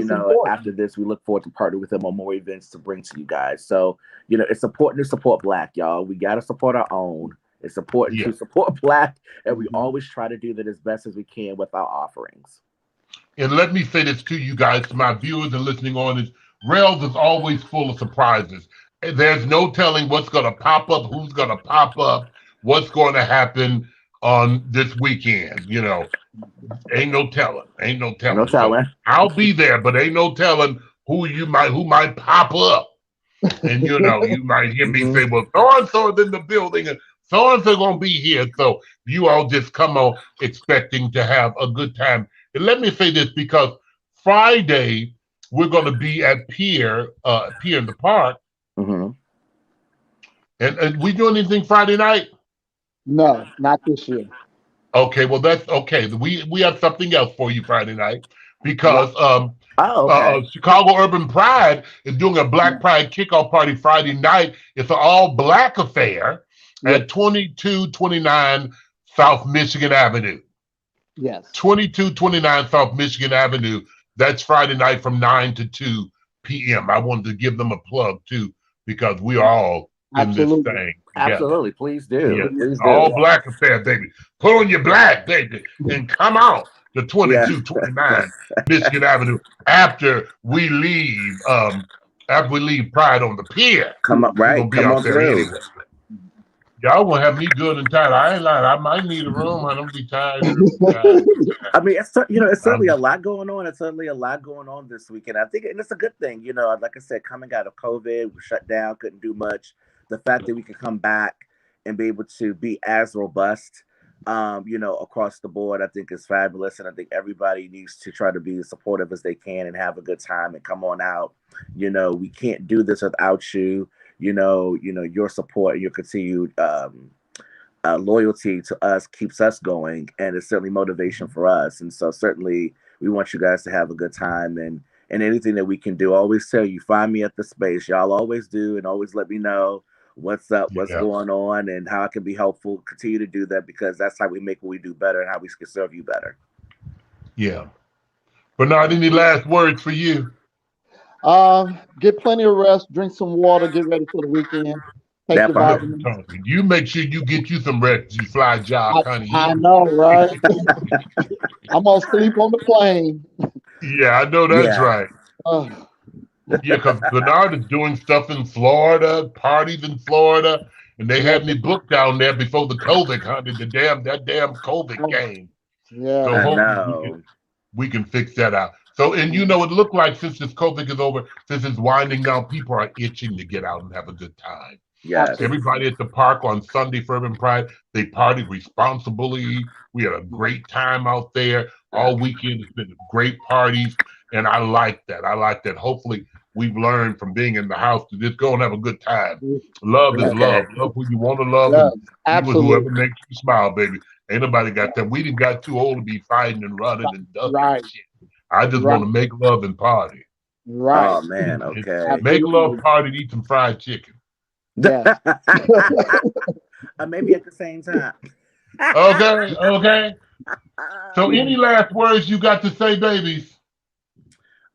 after this, we look forward to partner with them on more events to bring to you guys. So, it's important to support Black, y'all. We got to support our own. It's important to support Black, and we always try to do that as best as we can with our offerings. And let me say this to you guys, to my viewers and listening on, is Rails is always full of surprises. There's no telling what's going to pop up, who's going to pop up, what's going to happen on this weekend. Ain't no telling. No telling. So I'll be there, but ain't no telling who might pop up. And you might hear me say, well, so-and-so is in the building and so-and-so gonna be here. So you all just come on expecting to have a good time. And let me say this, because Friday we're gonna be at Pier in the Park. Mm-hmm. And we doing anything Friday night? No, not this year. Okay, well that's okay. We have something else for you Friday night, because Chicago Urban Pride is doing a Black Pride kickoff party Friday night. It's an all-Black affair at 2229 South Michigan Avenue. Yes. 2229 South Michigan Avenue. That's Friday night from 9 to 2 p.m. I wanted to give them a plug too, because we are all in this thing together. Absolutely, please do. Yeah. Please do. All Black affair, baby. Put on your black, baby, and come out to 2229 Michigan Avenue after we leave Pride on the Pier. Come up, right? We'll be out there anyway. Y'all gonna have me good and tired. I ain't lying. I might need a room. I don't be tired. I mean, it's certainly a lot going on. It's certainly a lot going on this weekend. I think, and it's a good thing. Like I said, coming out of COVID, we shut down, couldn't do much. The fact that we can come back and be able to be as robust, across the board, I think is fabulous. And I think everybody needs to try to be as supportive as they can and have a good time and come on out. We can't do this without you. Your support and your continued loyalty to us keeps us going, and it's certainly motivation for us. And so certainly we want you guys to have a good time, and anything that we can do. I always tell you, find me at the space. Y'all always do, and always let me know what's up, what's going on, and how I can be helpful. Continue to do that, because that's how we make what we do better and how we can serve you better. Yeah. Bernard, any last words for you? Get plenty of rest, drink some water, get ready for the weekend. Take your vitamins. You make sure you get you some rest. You fly job, honey. I know, right? I'm gonna sleep on the plane. Yeah, I know that's right. Yeah, because Bernard is doing stuff in Florida, parties in Florida, and they had me booked down there before the COVID, honey. That damn COVID game. Yeah, so hopefully we can fix that out. So, and it looked like since this COVID is over, since it's winding down, people are itching to get out and have a good time. Yes. Everybody at the park on Sunday for Urban Pride, they partied responsibly. We had a great time out there all weekend. It's been great parties, and I like that. Hopefully, we've learned from being in the house to just go and have a good time. Love is love. Love who you want to love. And with whoever makes you smile, baby. Ain't nobody got that. We didn't got too old to be fighting and running and ducking and shit. I just want to make love and party. Right. Oh man, okay. Make a little Absolutely. party and eat some fried chicken. Yes. Maybe at the same time. Okay, okay. So, any last words you got to say, babies?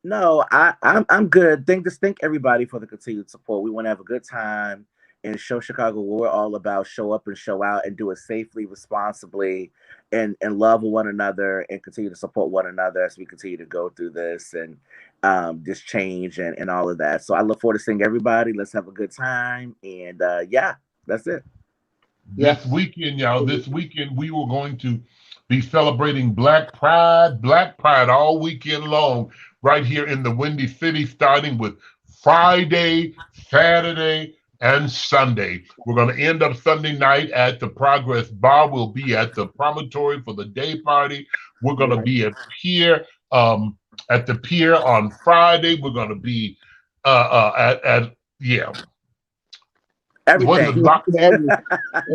No, I'm good. Thank everybody for the continued support. We want to have a good time and show Chicago what we're all about. Show up and show out and do it safely, responsibly, and love one another and continue to support one another as we continue to go through this and this change and all of that. So I look forward to seeing everybody. Let's have a good time and yeah, that's it. This Yes. weekend, y'all, this weekend we were going to be celebrating Black Pride all weekend long, right here in the Windy City, starting with Friday, Saturday, and Sunday. We're going to end up Sunday night at the Progress Bar. We'll be at the Promontory for the day party. We're going to Right. be um, at the pier on Friday. We're going to be yeah. What's Everything. it?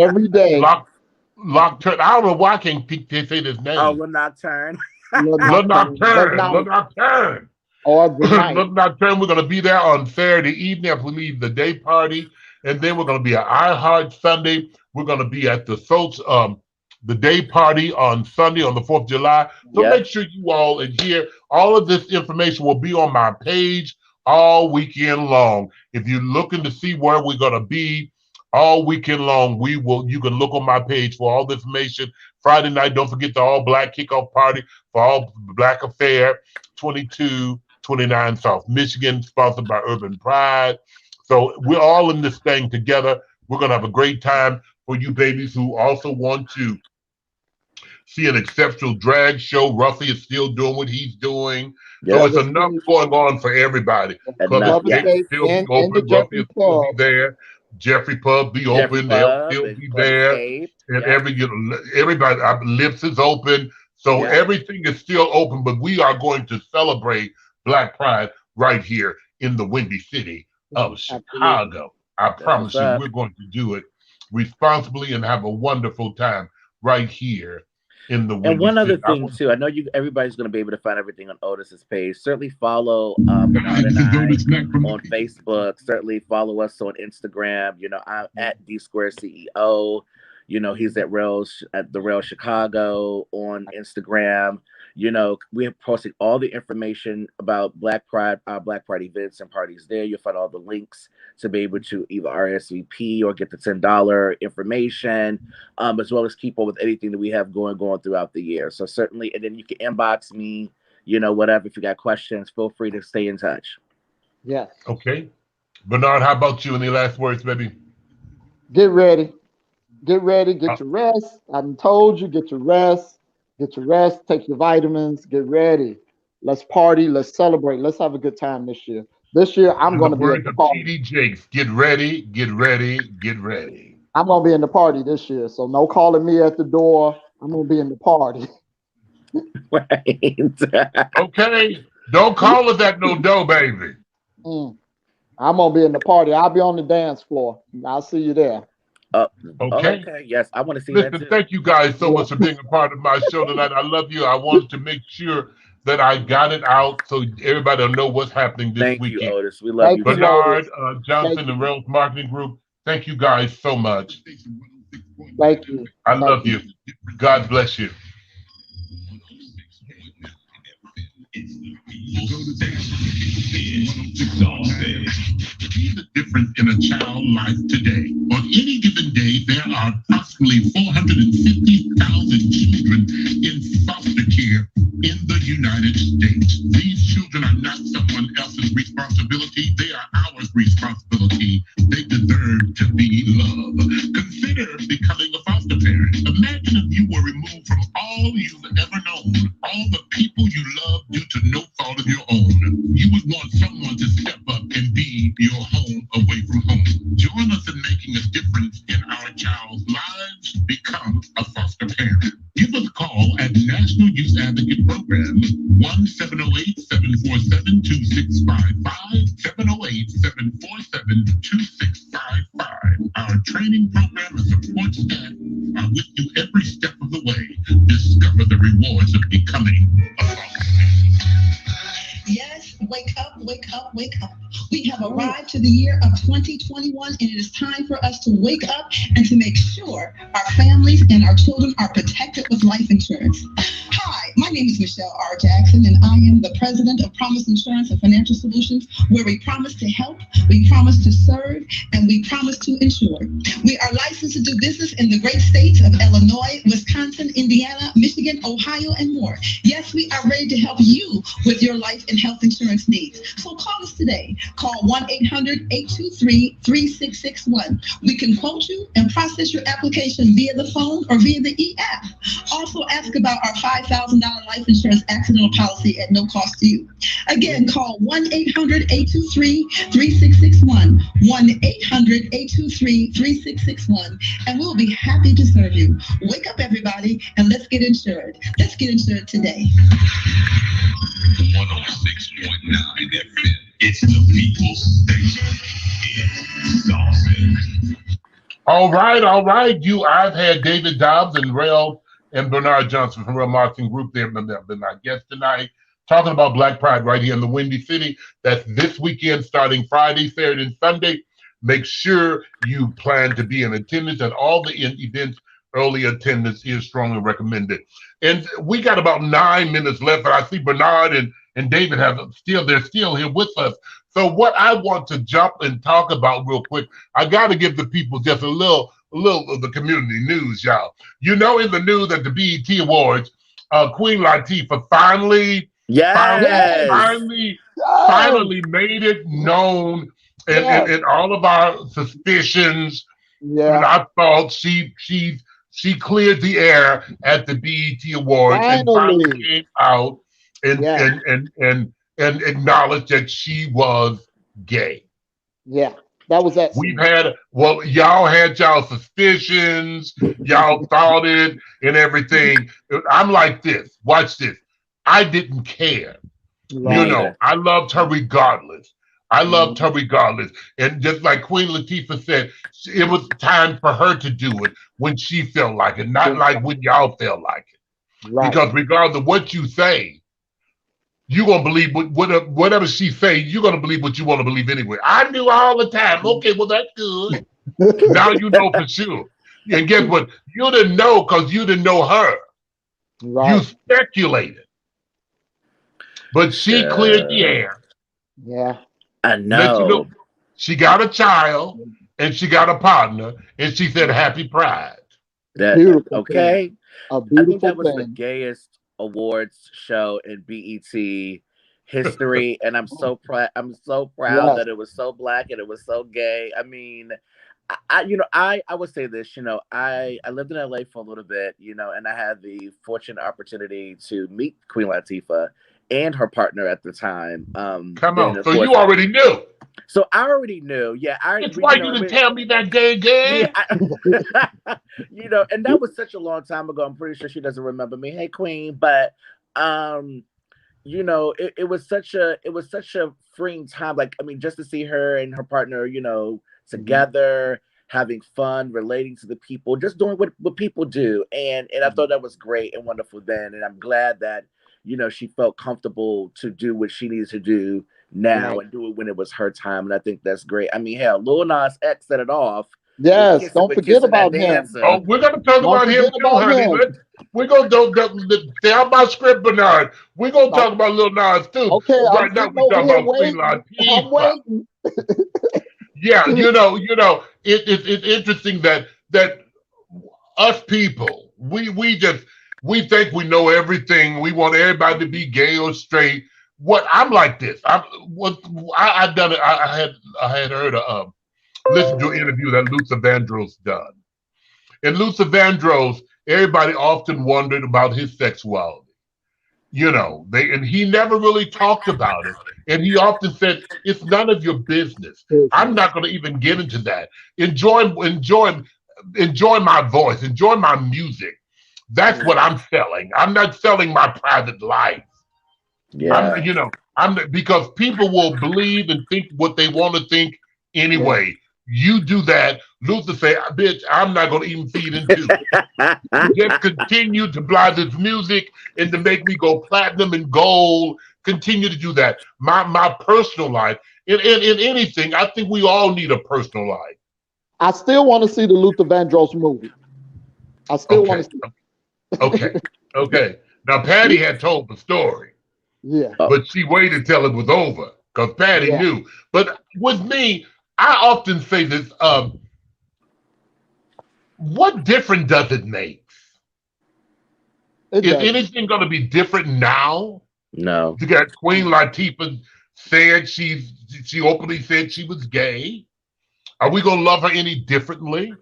Every day. Lock Nocturne. I don't know why I can't say this Oh, name. Le Nocturne. Le Le Nocturne. The Nocturne. Le night Nocturne. or the night. Le Nocturne. We're going to be there on Saturday evening after we leave the day party. And then we're going to be at iHeart Sunday. We're going to be at the day party on Sunday on the 4th of July. So Yep. make sure you all adhere. All of this information will be on my page all weekend long. If you're looking to see where we're going to be, all weekend long, you can look on my page for all the information. Friday night, don't forget the all black kickoff party for All Black Affair 2229 South Michigan, sponsored by Urban Pride. So we're all in this thing together. We're gonna have a great time for you babies who also want to see an exceptional drag show. Ruffy is still doing what he's doing. So Yep. it's enough going on for everybody. At Club night. Club Yeah. Escape will Escape still be in the open. Ruffy Jeffrey will still be Pub. there. Jeffrey Pub be Jeffrey open. They'll Pub still and be Club there. Escape. And Yep. everybody, Lips is open. So Yep. everything is still open, but we are going to celebrate Black Pride right here in the Windy City of Absolutely. Chicago. I That's what's promise you, up. we're going to do it responsibly and have a wonderful time right here in the And Windy one other City. thing too, I know everybody's going to be able to find everything on Otis's page. Certainly follow Bernard and I on Facebook. Certainly follow us on Instagram. I'm at D Square CEO. He's at the Rail Chicago on Instagram. We're posting all the information about Black Pride, our Black Pride events and parties there. You'll find all the links to be able to either RSVP or get the $10 information, as well as keep up with anything that we have going throughout the year. So certainly, and then you can inbox me, whatever. If you got questions, feel free to stay in touch. Yes. Okay. Bernard, how about you? Any last words, baby? Get ready. Get ready. Get your rest. I done told you, get your rest. Get your rest. Take your vitamins. Get ready. Let's party. Let's celebrate. Let's have a good time this year. This year, I'm In going the to be at words the of party. TD Jakes, get ready, get ready, get ready. I'm going to be in the party this year. So no calling me at the door. I'm going to be in the party. Right. Okay. Don't call us at no dough, baby. I'm going to be in the party. I'll be on the dance floor. I'll see you there. Okay. Okay. Yes, I want to see that Listen, too. thank you guys so much for being a part of my show tonight. I love you. I wanted to make sure that I got it out so everybody will know what's happening this Thank you, weekend. Otis. We love Thank you. you, too. Bernard Thank Johnson you. and Rails Marketing Group, thank you guys so much. Thank you. I Thank love you. God bless you. See the difference in a child's life today. On any given day, there are approximately 450,000 children in foster care in the United States. These children are not someone else's responsibility. They are our responsibility. They deserve to be loved. Consider becoming a foster parent. Imagine if you were removed from all you've ever known, all the people you love due to no fault of your own. You would want someone to step up and be your home away from home. Join us in making a difference in our child's lives. Become a foster parent. Give us a call at National Youth Advocate Program, 1-708-747-2655, 708-747-2655. Our training program and support staff are with you every step of the way. Discover the rewards of becoming a foster parent. Yes, wake up, wake up, wake up. We have arrived to the year of 2021, and it is time for us to wake up and to make sure our families and our children are protected with life insurance. Hi, my name is Michelle R. Jackson, and I am the president of Promise Insurance and Financial Solutions, where we promise to help, we promise to serve, and we promise to insure. We are licensed to do business in the great states of Illinois, Wisconsin, Indiana, Michigan, Ohio, and more. Yes, we are ready to help you with your life and health insurance needs. So call us today. Call 1-800-823-3661. We can quote you and process your application via the phone or via the e-app. Also ask about our $5,000 life insurance accidental policy at no cost to you. Again, call 1-800-823-3661. 1-800-823-3661. And we'll be happy to serve you. Wake up, everybody, and let's get insured. Let's get insured today. 106.9 FM. It's the People's Station. It's Dawson. All right. I've had David Dobbs and Rail and Bernard Johnson from Rail Marketing Group. They've been my guests tonight, talking about Black Pride right here in the Windy City. That's this weekend, starting Friday, Saturday, and Sunday. Make sure you plan to be in attendance at all the events. Early attendance is strongly recommended. And we got about 9 minutes left, but I see Bernard and David they're still here with us. So what I want to jump and talk about real quick, I got to give the people just a little of the community news, y'all. You know, in the news at the BET Awards, Queen Latifah finally made it known, and all of our suspicions, and I thought she cleared the air at the BET Awards and finally came out and acknowledged that she was gay. Yeah, that was that. Y'all had y'all suspicions, y'all thought it and everything. I'm like this. Watch this. I didn't care. Right. You know, I loved her regardless. And just like Queen Latifah said, it was time for her to do it when she felt like it, not like when y'all felt like it. Right. Because regardless of what you say, you're going to believe whatever she say, you're going to believe what you want to believe anyway. I knew all the time. Okay, well, that's good. Now you know for sure. And guess what? You didn't know because you didn't know her. Right. You speculated. But she cleared the air. Yeah. I know. She got a child and she got a partner, and she said, "Happy Pride." Beautiful. Okay. A beautiful I think that was thing. the gayest awards show in BET history, and I'm so proud. I'm so proud that it was so Black and it was so gay. I mean, I would say this. You know, I lived in LA for a little bit. You know, and I had the fortunate opportunity to meet Queen Latifah and her partner at the time. Come on, so you already knew. So I already knew. Yeah, that's why you didn't tell me that gay. Yeah, you know, and that was such a long time ago. I'm pretty sure she doesn't remember me. Hey, Queen, but you know, it was such a freeing time. Like, I mean, just to see her and her partner, you know, together, having fun, relating to the people, just doing what people do, and I thought that was great and wonderful then, and I'm glad that, you know, she felt comfortable to do what she needs to do now and do it when it was her time. And I think that's great. I mean, hell, Lil Nas X set it off. Yes, don't forget about him. Oh, we're going to talk about him too, honey. We're going to stay out my script, Bernard. We're going to talk about Lil Nas too. Okay, right now we're talking about Queen Latifah. Yeah, you know, it's interesting that us people, we think we know everything. We want everybody to be gay or straight. I'm like this. I done it. I had heard listened to an interview that Luther Vandross done. And Luther Vandross, everybody often wondered about his sexuality. You know, and he never really talked about it. And he often said, "It's none of your business. I'm not going to even get into that. Enjoy my voice. Enjoy my music. That's what I'm selling. I'm not selling my private life." Yeah, because people will believe and think what they want to think anyway. You do that. Luther say, "Bitch, I'm not going to even feed into it." Just continue to buy this music and to make me go platinum and gold. continue to do that. My personal life, in anything, I think we all need a personal life. I still want to see the Luther Vandross movie. I still want to see it. Okay. Now, Patty had told the story, Yeah. but she waited till it was over because Patty knew. But with me, I often say this, what difference does it make? Is anything going to be different now? No. You got Queen Latifah said she openly said she was gay. Are we going to love her any differently?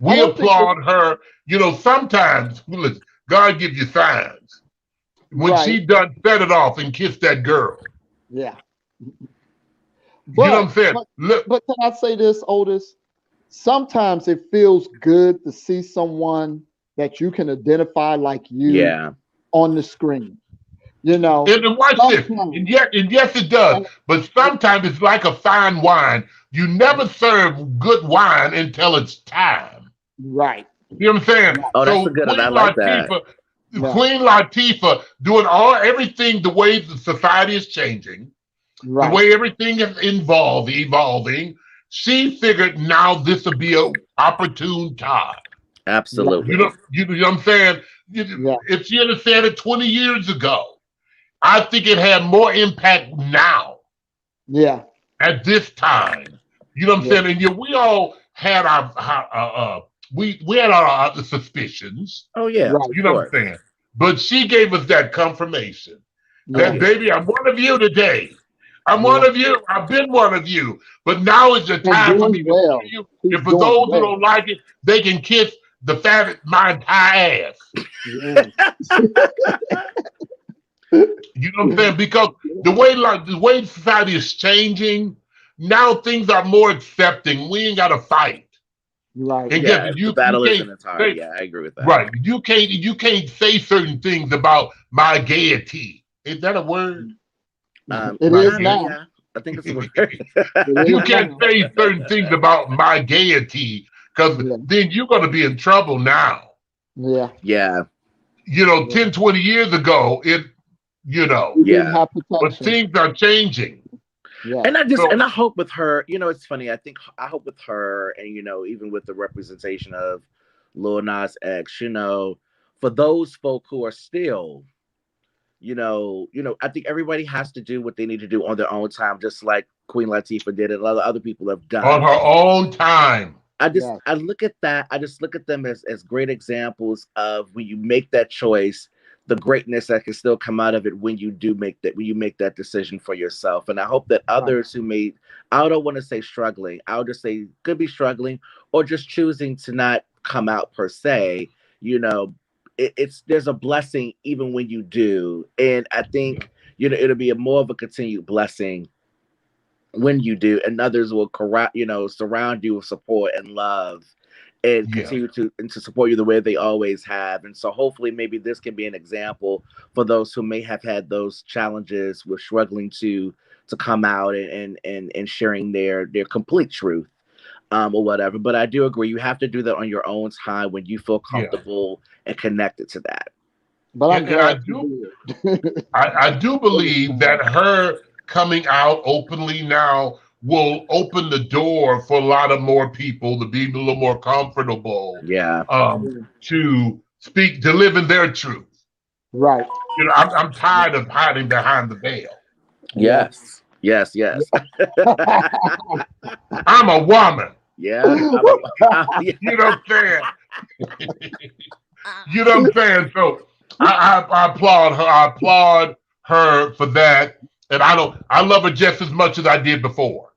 We applaud her. You know, sometimes, listen, God gives you signs. When she done set it off and kissed that girl. Yeah. But, you know what I'm saying? But can I say this, Otis? Sometimes it feels good to see someone that you can identify like you on the screen. You know, and watch this, and yes, it does. But sometimes it's like a fine wine. You never serve good wine until it's time. Right. You know what I'm saying? Oh, that's a good one. I like that. Queen Latifah doing everything the way the society is changing, the way everything is evolving. She figured now this would be an opportune time. Absolutely. You know what I'm saying? If she had said it 20 years ago, I think it had more impact now. Yeah. At this time. You know what I'm saying? And we all had our we had our suspicions. Oh yeah. You know what I'm saying? But she gave us that confirmation. That baby, I'm one of you today. I'm one of you. I've been one of you. But now is the time for me to see you. And for those who don't like it, they can kiss the fat my entire ass. You know what I'm saying? Because the way society is changing, now things are more accepting. We ain't got to fight. Right. And the battle isn't hard. Yeah, I agree with that. Right. You can't say certain things about my gaiety. Is that a word? It is now. Yeah, I think it's a word. You can't say certain things about my gaiety because then you're going to be in trouble now. Yeah. Yeah. You know, 10, 20 years ago, but things are changing. Yeah. And I hope with her, it's funny. I hope with her, and even with the representation of Lil Nas X, for those folk who are still, I think everybody has to do what they need to do on their own time, just like Queen Latifah did, and a lot of other people have done on her own time. I look at that. I just look at them as great examples of when you make that choice, the greatness that can still come out of it when you make that decision for yourself. And I hope that others I don't want to say struggling, I'll just say could be struggling or just choosing to not come out per se, there's a blessing even when you do. And I think, it'll be more of a continued blessing when you do, and others will surround you with support and love and continue to support you the way they always have. And so hopefully maybe this can be an example for those who may have had those challenges with struggling to come out and sharing their complete truth or whatever. But I do agree, you have to do that on your own time when you feel comfortable and connected to that. But I do believe that her coming out openly now will open the door for a lot of more people to be a little more comfortable. To speak, to live in their truth. Right. I'm tired of hiding behind the veil. Yes. I'm a woman. Yeah. You know what I'm saying? You know what I'm saying? So I applaud her. I applaud her for that. And I love her just as much as I did before.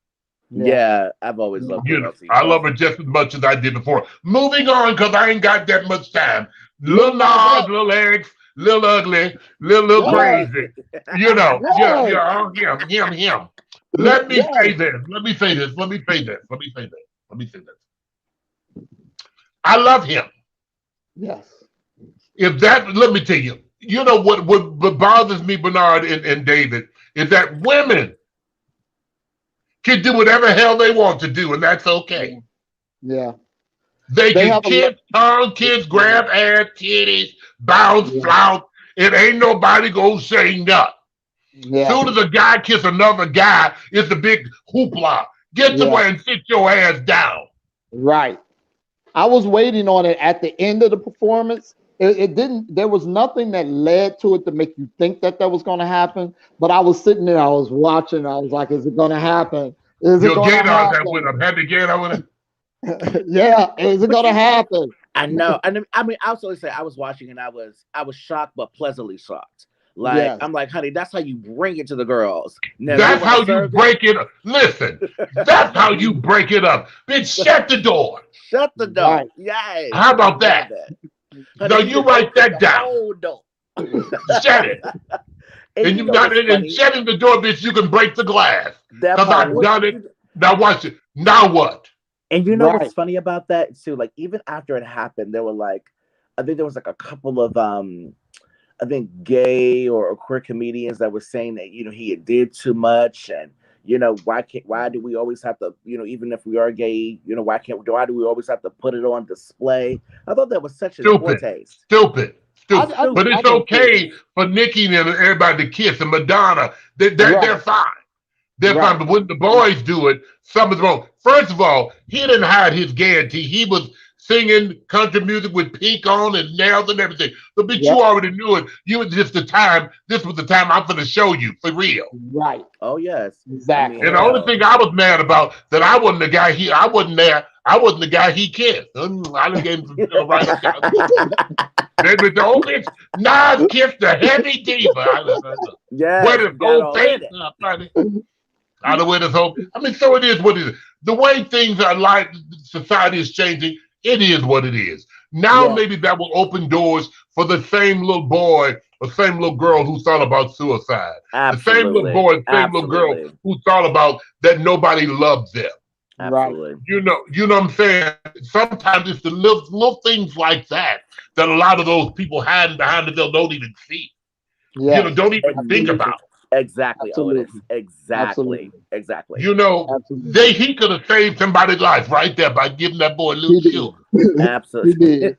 Yeah, I've always loved her. I love her just as much as I did before. Moving on, because I ain't got that much time. Lil Nas, Lil X, Lil Ugly, Lil Crazy. Him. Let me say this. I love him. Yes. Let me tell you, what bothers me, Bernard and David, is that women can do whatever hell they want to do, and that's okay. Yeah. They can kiss, tongue, kiss, grab ass, titties, bounce, flout. It ain't nobody gonna say nothing. Yeah. Soon as a guy kiss another guy, it's a big hoopla. Get somewhere and sit your ass down. Right. I was waiting on it at the end of the performance. It didn't. There was nothing that led to it to make you think that was going to happen. But I was sitting there. I was watching. I was like, "Is it going to happen? Is it Your going to gator happen?" that with him. Had the gator with him. Yeah. Is it going to happen? I know. I mean, I was always say I was watching and I was shocked but pleasantly shocked. Like Yes. I'm like, honey, that's how you bring it to the girls. Now, That's how you serve break it up. Listen, that's how you break it up. Bitch, shut the door. Shut the door. Right. Yes. How about that? Honey, No, you write that down. whole door. Shut it. And you know got what's it. And funny? shutting the door, bitch, you can break the glass. That Because part I've was- done it. Now watch it. Now what? And you know Right. what's funny about that too? Like even after it happened, there were like, I think there was like a couple of I think gay or queer comedians that were saying that he had did too much, and why do we always have to even if we are gay, why do we always have to put it on display? I thought that was such a poor taste. Stupid. I But it's don't okay for Nicki and everybody to kiss, and Madonna. They're fine. They're fine. But when the boys do it, something's wrong. First of all, he didn't hide his gaiety. He was singing country music with pink on and nails and everything. But you already knew it. You was just the time. This was the time I'm going to show you for real. Right. Oh yes, Exactly. And the only thing I was mad about that I wasn't the guy I wasn't there. I wasn't the guy he kissed. I done gave him some right. Maybe the old bitch Nas kissed the heavy diva. yeah. Where the whole face? Out of where this whole. I mean, so it is what it is. The way things are like, society is changing. It is what it is. Now maybe that will open doors for the same little boy or same little girl who thought about suicide. Absolutely. The same little boy, same little girl who thought about that nobody loves them. Absolutely. You know what I'm saying? Sometimes it's the little things like that that a lot of those people hiding behind the veil don't even see. Yeah. Don't even think about. Exactly, Absolutely. Otis. Exactly. Exactly. He could have saved somebody's life right there by giving that boy a little sugar. Absolutely.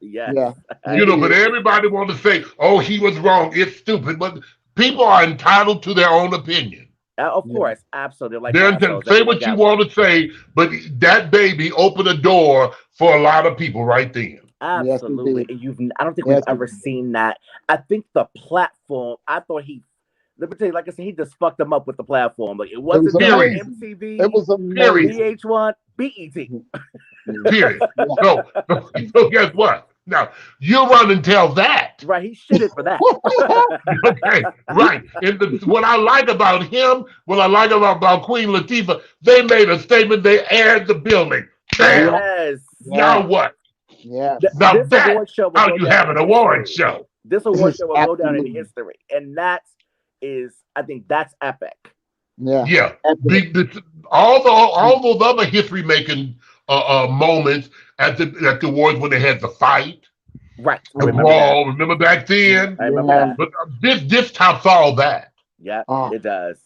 Yes. Yeah. But everybody want to say, "Oh, he was wrong. It's stupid." But people are entitled to their own opinion. Of course, absolutely. Like say what you want to say, but that baby opened a door for a lot of people right then. Absolutely. And I don't think we've ever seen that. I think the platform, let me tell you, like I said, he just fucked them up with the platform. Like it wasn't MTV. It was amazing. VH1, BET. Period. So guess what? Now, you run and tell that. Right, he shitted for that. Okay, right. And what I like about him, what I like about Queen Latifah, they made a statement, they aired the building. Bam. Yes. Now what? Yeah. Now that's how you have an award show. This award show will go down in history. And I think that's epic. Yeah. Yeah. All those other history making moments at the awards when they had the fight. Right. The brawl. Remember back then? I remember that. But this tops all that. Yeah, it does.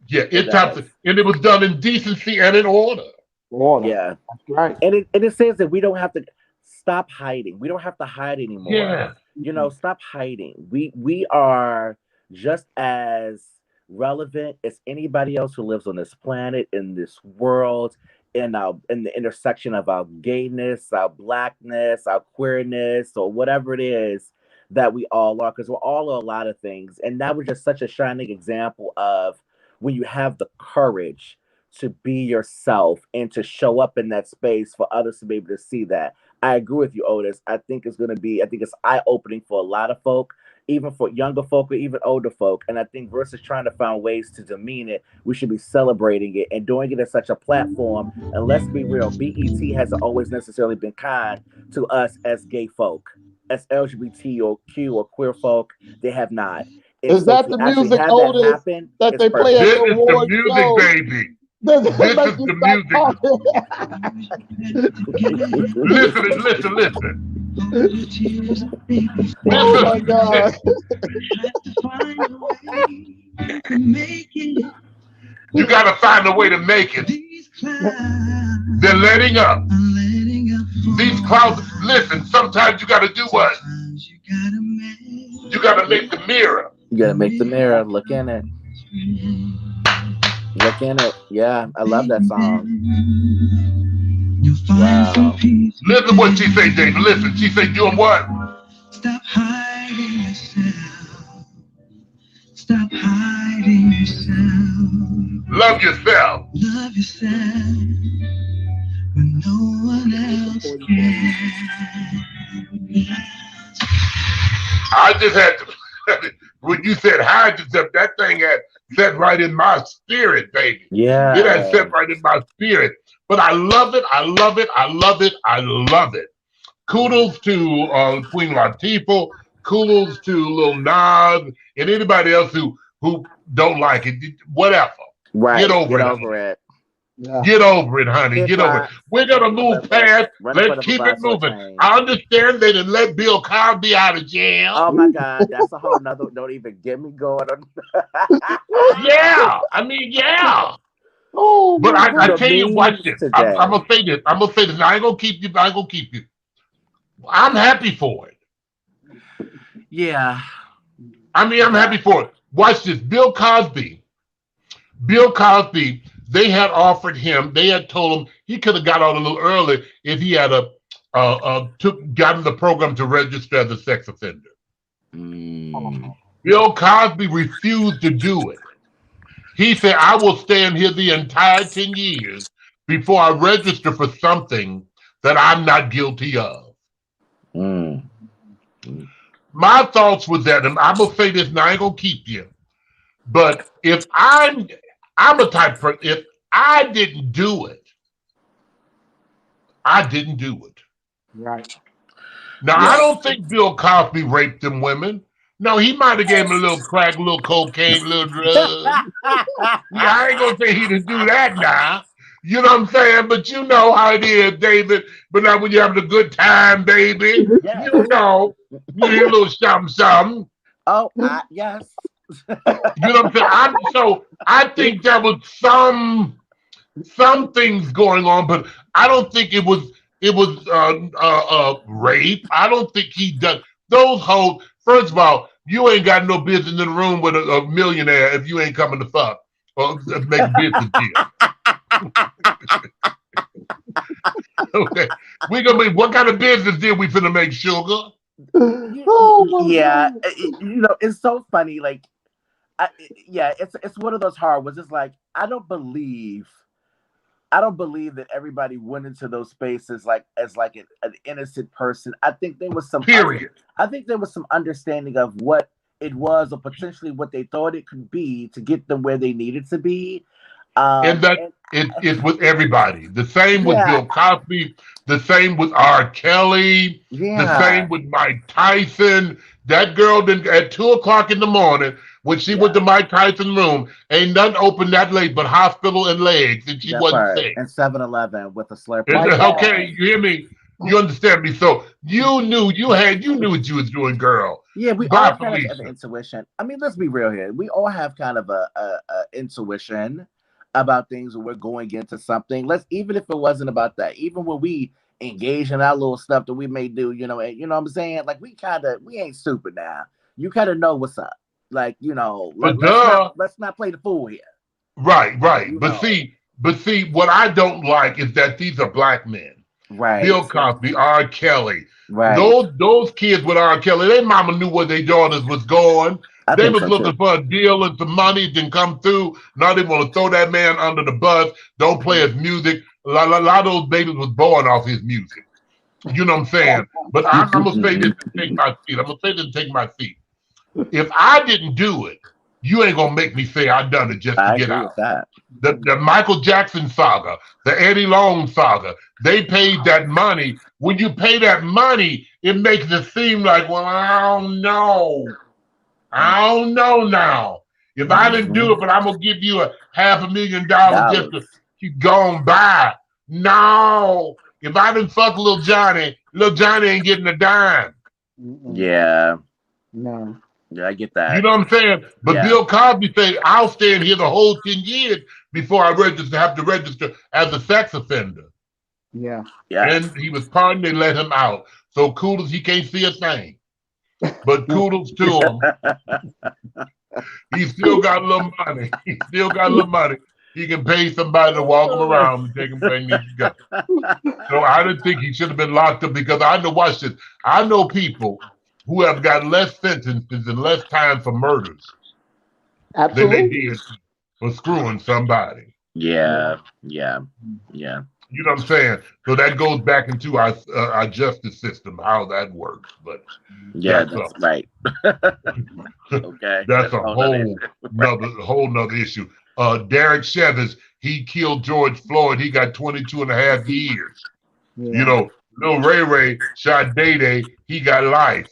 Yeah, it tops it. And it was done in decency and in order. Yeah. That's right. And it says that we don't have to stop hiding. We don't have to hide anymore. Yeah. Stop hiding. We are just as relevant as anybody else who lives on this planet, in this world, in the intersection of our gayness, our blackness, our queerness, or whatever it is that we all are, because we're all a lot of things. And that was just such a shining example of when you have the courage to be yourself and to show up in that space for others to be able to see that. I agree with you, Otis. I think it's eye-opening for a lot of folk, even for younger folk or even older folk. And I think versus trying to find ways to demean it, we should be celebrating it and doing it as such a platform. And let's be real, BET hasn't always necessarily been kind to us as gay folk, as LGBT or Q or queer folk. They have not. And is that the music, Otis, that they play at the award show? This is the music, show? Baby. This is the music. Listen. Oh my God. You gotta find a way to make it. They're letting up. These clouds, listen, sometimes you gotta do what? You gotta make the mirror. You gotta make the mirror, look in it. Look in it. Yeah, I love that song. Wow. Listen what she say, David. Listen, she say doing what? Stop hiding yourself. Stop hiding yourself. Love yourself. Love yourself when no one else can. I just had to, when you said hide yourself, that thing had set right in my spirit, baby. Yeah. It had set right in my spirit. But I love it. I love it. I love it. I love it. Kudos to Queen Latifah. Kudos to Lil Nas and anybody else who don't like it. Whatever. Right. Get over it. Yeah. Get over it, honey. Get over it. We're gonna move past. Let's keep it moving. I understand they didn't let Bill Cosby out of jail. Oh my God, that's a whole nother. Don't even get me going on. Yeah, I mean, yeah. Oh, but I tell you, watch this. today. I'm gonna say this. I'm gonna say this. Now, I ain't gonna keep you. I ain't gonna keep you. I'm happy for it. Yeah. I mean, I'm happy for it. Watch this. Bill Cosby. They had offered him. They had told him he could have got out a little early if he had gotten the program to register as a sex offender. Bill Cosby refused to do it. He said, "I will stand here the entire 10 years before I register for something that I'm not guilty of." My thoughts was that, and I'm gonna say this, and I ain't gonna keep you, but if I'm a type of person, if I didn't do it, I didn't do it. Right. Now, I don't think Bill Cosby raped them women. No, he might have gave them a little crack, a little cocaine, a little drugs. Yeah, I ain't gonna say he didn't do that now. You know what I'm saying? But you know how it is, David. But now when you're having a good time, baby, you know, you hear a little something. Oh, yes. You know what I'm saying? So I think there was some things going on, but I don't think it was rape. I don't think he done those hoes. First of all, you ain't got no business in the room with a millionaire if you ain't coming to fuck or make a business deal. Okay, we gonna be. What kind of business deal we finna make, sugar? Yeah, you know, it's so funny. Like, it's one of those hard ones. It's like I don't believe that everybody went into those spaces as an innocent person. I think there was some I think there was some understanding of what it was or potentially what they thought it could be to get them where they needed to be. It's with everybody. The same with Bill Cosby. The same with R. Kelly. The same with Mike Tyson. That girl at 2:00 in the morning when she went to Mike Tyson's room, ain't nothing open that late but hospital and legs, and she wasn't sick. And 7-Eleven with a slurp. Okay, you hear me? You understand me? So you knew what you was doing, girl. Yeah, we all kind of have an intuition. I mean, let's be real here. We all have kind of a intuition about things when we're going into something. Even if it wasn't about that, even when we engage in our little stuff that we may do, you know what I'm saying? Like we ain't stupid now. You kind of know what's up. Like, you know, let's not play the fool here. Right. But see, what I don't like is that these are black men. Right. Bill Cosby, R. Kelly. Right. Those kids with R. Kelly, their mama knew where their daughters was going. They was looking for a deal and some money didn't come through. Now they want to throw that man under the bus. Don't play his music. A lot of those babies was born off his music. You know what I'm saying? But I'm going to say this and take my seat. If I didn't do it, you ain't going to make me say I done it just to get out. The Michael Jackson saga, the Eddie Long saga, they paid that money. When you pay that money, it makes it seem like, well, I don't know now. If I didn't do it, but I'm going to give you $500,000 just to keep going by. No. If I didn't fuck Lil Johnny ain't getting a dime. Yeah. No. Yeah, I get that. You know what I'm saying? But Bill Cosby said, I'll stand here the whole 10 years before I have to register as a sex offender. Yeah. And he was pardoned, they let him out. So kudos, he can't see a thing. but kudos to him. He still got a little money. He still got a little money. He can pay somebody to walk him around and take him where he needs to go. So I didn't think he should have been locked up because I know, watch this, I know people who have got less sentences and less time for murders than they did for screwing somebody. Yeah. You know what I'm saying? So that goes back into our justice system, how that works. But yeah, that's right. Okay, that's a whole nother issue. Derek Chevers, he killed George Floyd. He got 22 and a half years. Yeah. You know, Lil Ray shot Day Day. He got life.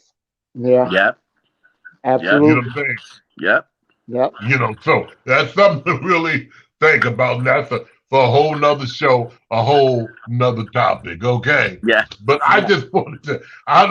Yeah. Yep. Absolutely. You know what I'm saying? Yep. You know, so that's something to really think about. And that's for a whole nother show, a whole nother topic. Okay. Yeah. But I just wanted to,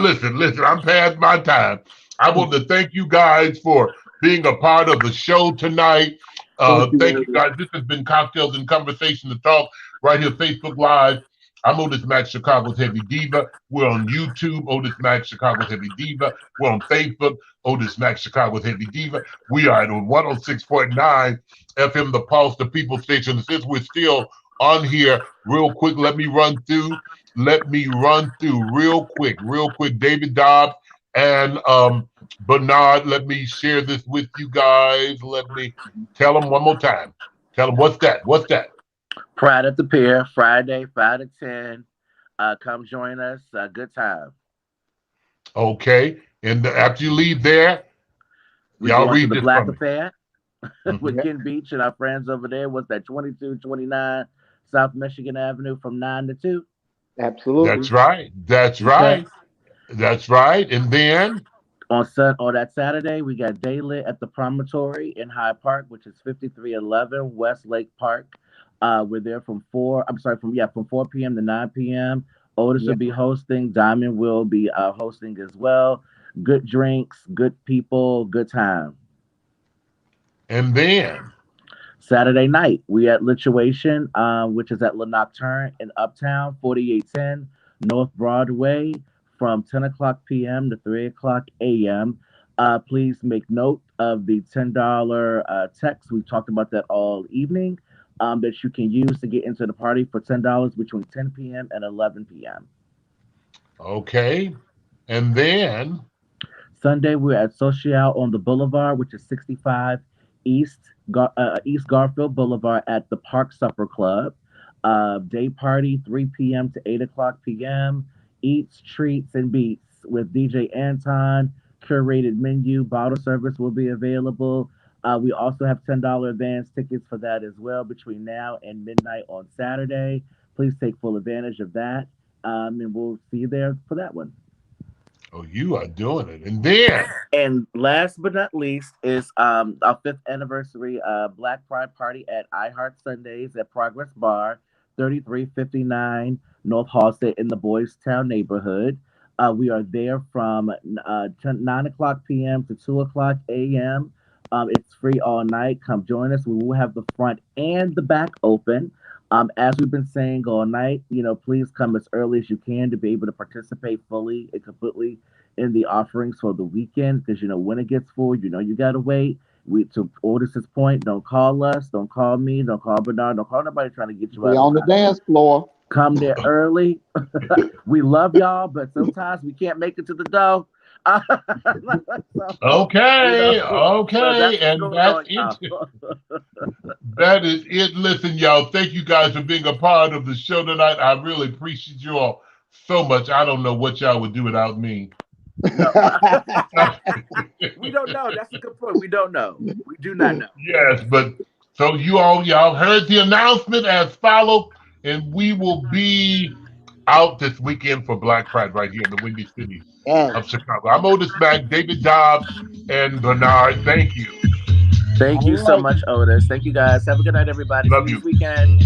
listen, I'm past my time. I want to thank you guys for being a part of the show tonight. Thank you guys. This has been Cocktails and Conversation to Talk right here, Facebook Live. I'm Otis Mack, Chicago's Heavy Diva. We're on YouTube, Otis Mack, Chicago's Heavy Diva. We're on Facebook, Otis Mack, Chicago's Heavy Diva. We are on 106.9 FM, The Pulse, the People Station. Since we're still on here, real quick, let me run through real quick. David Dobbs and Bernard, let me share this with you guys. Let me tell them one more time. Tell them what's that? Pride at the Pier, Friday, 5 to 10. Come join us. Good time. Okay. And after you leave there, y'all read the Black Affair with Ken Beach and our friends over there. What's that? 2229 South Michigan Avenue from 9 to 2. Absolutely. That's right. And then on that Saturday, we got Daylit at the Promontory in Hyde Park, which is 5311 West Lake Park. We're there from 4 p.m. to 9 p.m. Otis will be hosting. Diamond will be hosting as well. Good drinks, good people, good time. And then Saturday night, we at Lituation, which is at La Nocturne in Uptown, 4810 North Broadway, from 10 o'clock p.m. to 3 o'clock a.m. Please make note of the $10 text. We talked about that all evening. That you can use to get into the party for $10 between 10 p.m. and 11 p.m. Okay. And then Sunday, we're at Social on the Boulevard, which is 65 East Garfield Boulevard at the Park Supper Club. Day party, 3 p.m. to 8 o'clock p.m. Eats, treats, and beats with DJ Anton. Curated menu, bottle service will be available. We also have $10 advance tickets for that as well between now and midnight on Saturday. Please take full advantage of that. And we'll see you there for that one. Oh, you are doing it. And then. And last but not least is our 5th anniversary Black Pride Party at iHeart Sundays at Progress Bar, 3359 North Halsted in the Boys Town neighborhood. We are there from 9 o'clock p.m. to 2 o'clock a.m. It's free all night. Come join us. We will have the front and the back open. As we've been saying all night, please come as early as you can to be able to participate fully and completely in the offerings for the weekend. Because, when it gets full, you got to wait. To Otis's point, don't call us, don't call me, don't call Bernard, don't call nobody trying to get you out. Be on the dance floor. Come there early. We love y'all, but sometimes we can't make it to the door. Okay. And that's it. That is it. Listen, y'all, thank you guys for being a part of the show tonight. I really appreciate you all so much. I don't know what y'all would do without me. No. We don't know. That's a good point. We don't know. We do not know. Yes, but so y'all heard the announcement as follows, and we will be out this weekend for Black Pride right here in the Windy City of Chicago. I'm Otis Mack, David Dobbs, and Bernard. Thank you. Thank you so much, Otis. Thank you, guys. Have a good night, everybody. Love See you. This weekend.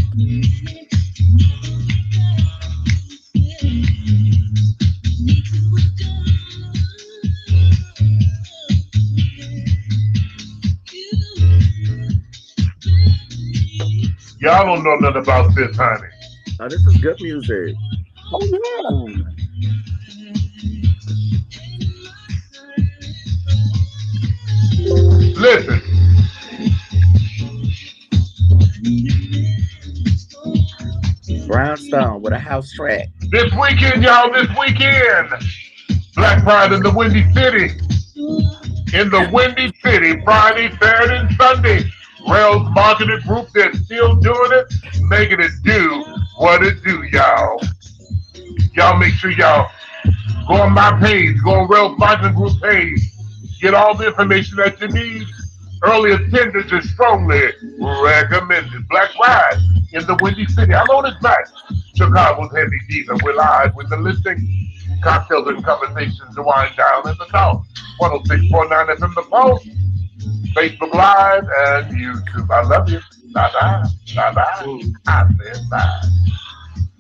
Y'all don't know nothing about this, honey. Oh, this is good music. Oh, yeah. Listen. Brownstone with a house track. This weekend, y'all, this weekend. Black Pride in the Windy City. In the Windy City, Friday, Saturday, and Sunday. Rails Marketing Group, they're still doing it, making it do what it do, y'all. Y'all make sure y'all go on my page, go on Rails Marketing Group page, get all the information that you need. Early attendance is strongly recommended. Black Pride in the Windy City. I'm Otis Mack, Chicago's heavy diva. We're live with the listing, cocktails and conversations to wind down in the south. 106.9 FM The Post, Facebook Live, and YouTube. I love you. Bye-bye. Bye-bye. I said bye.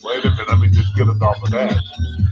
Wait a minute. Let me just get us off of that.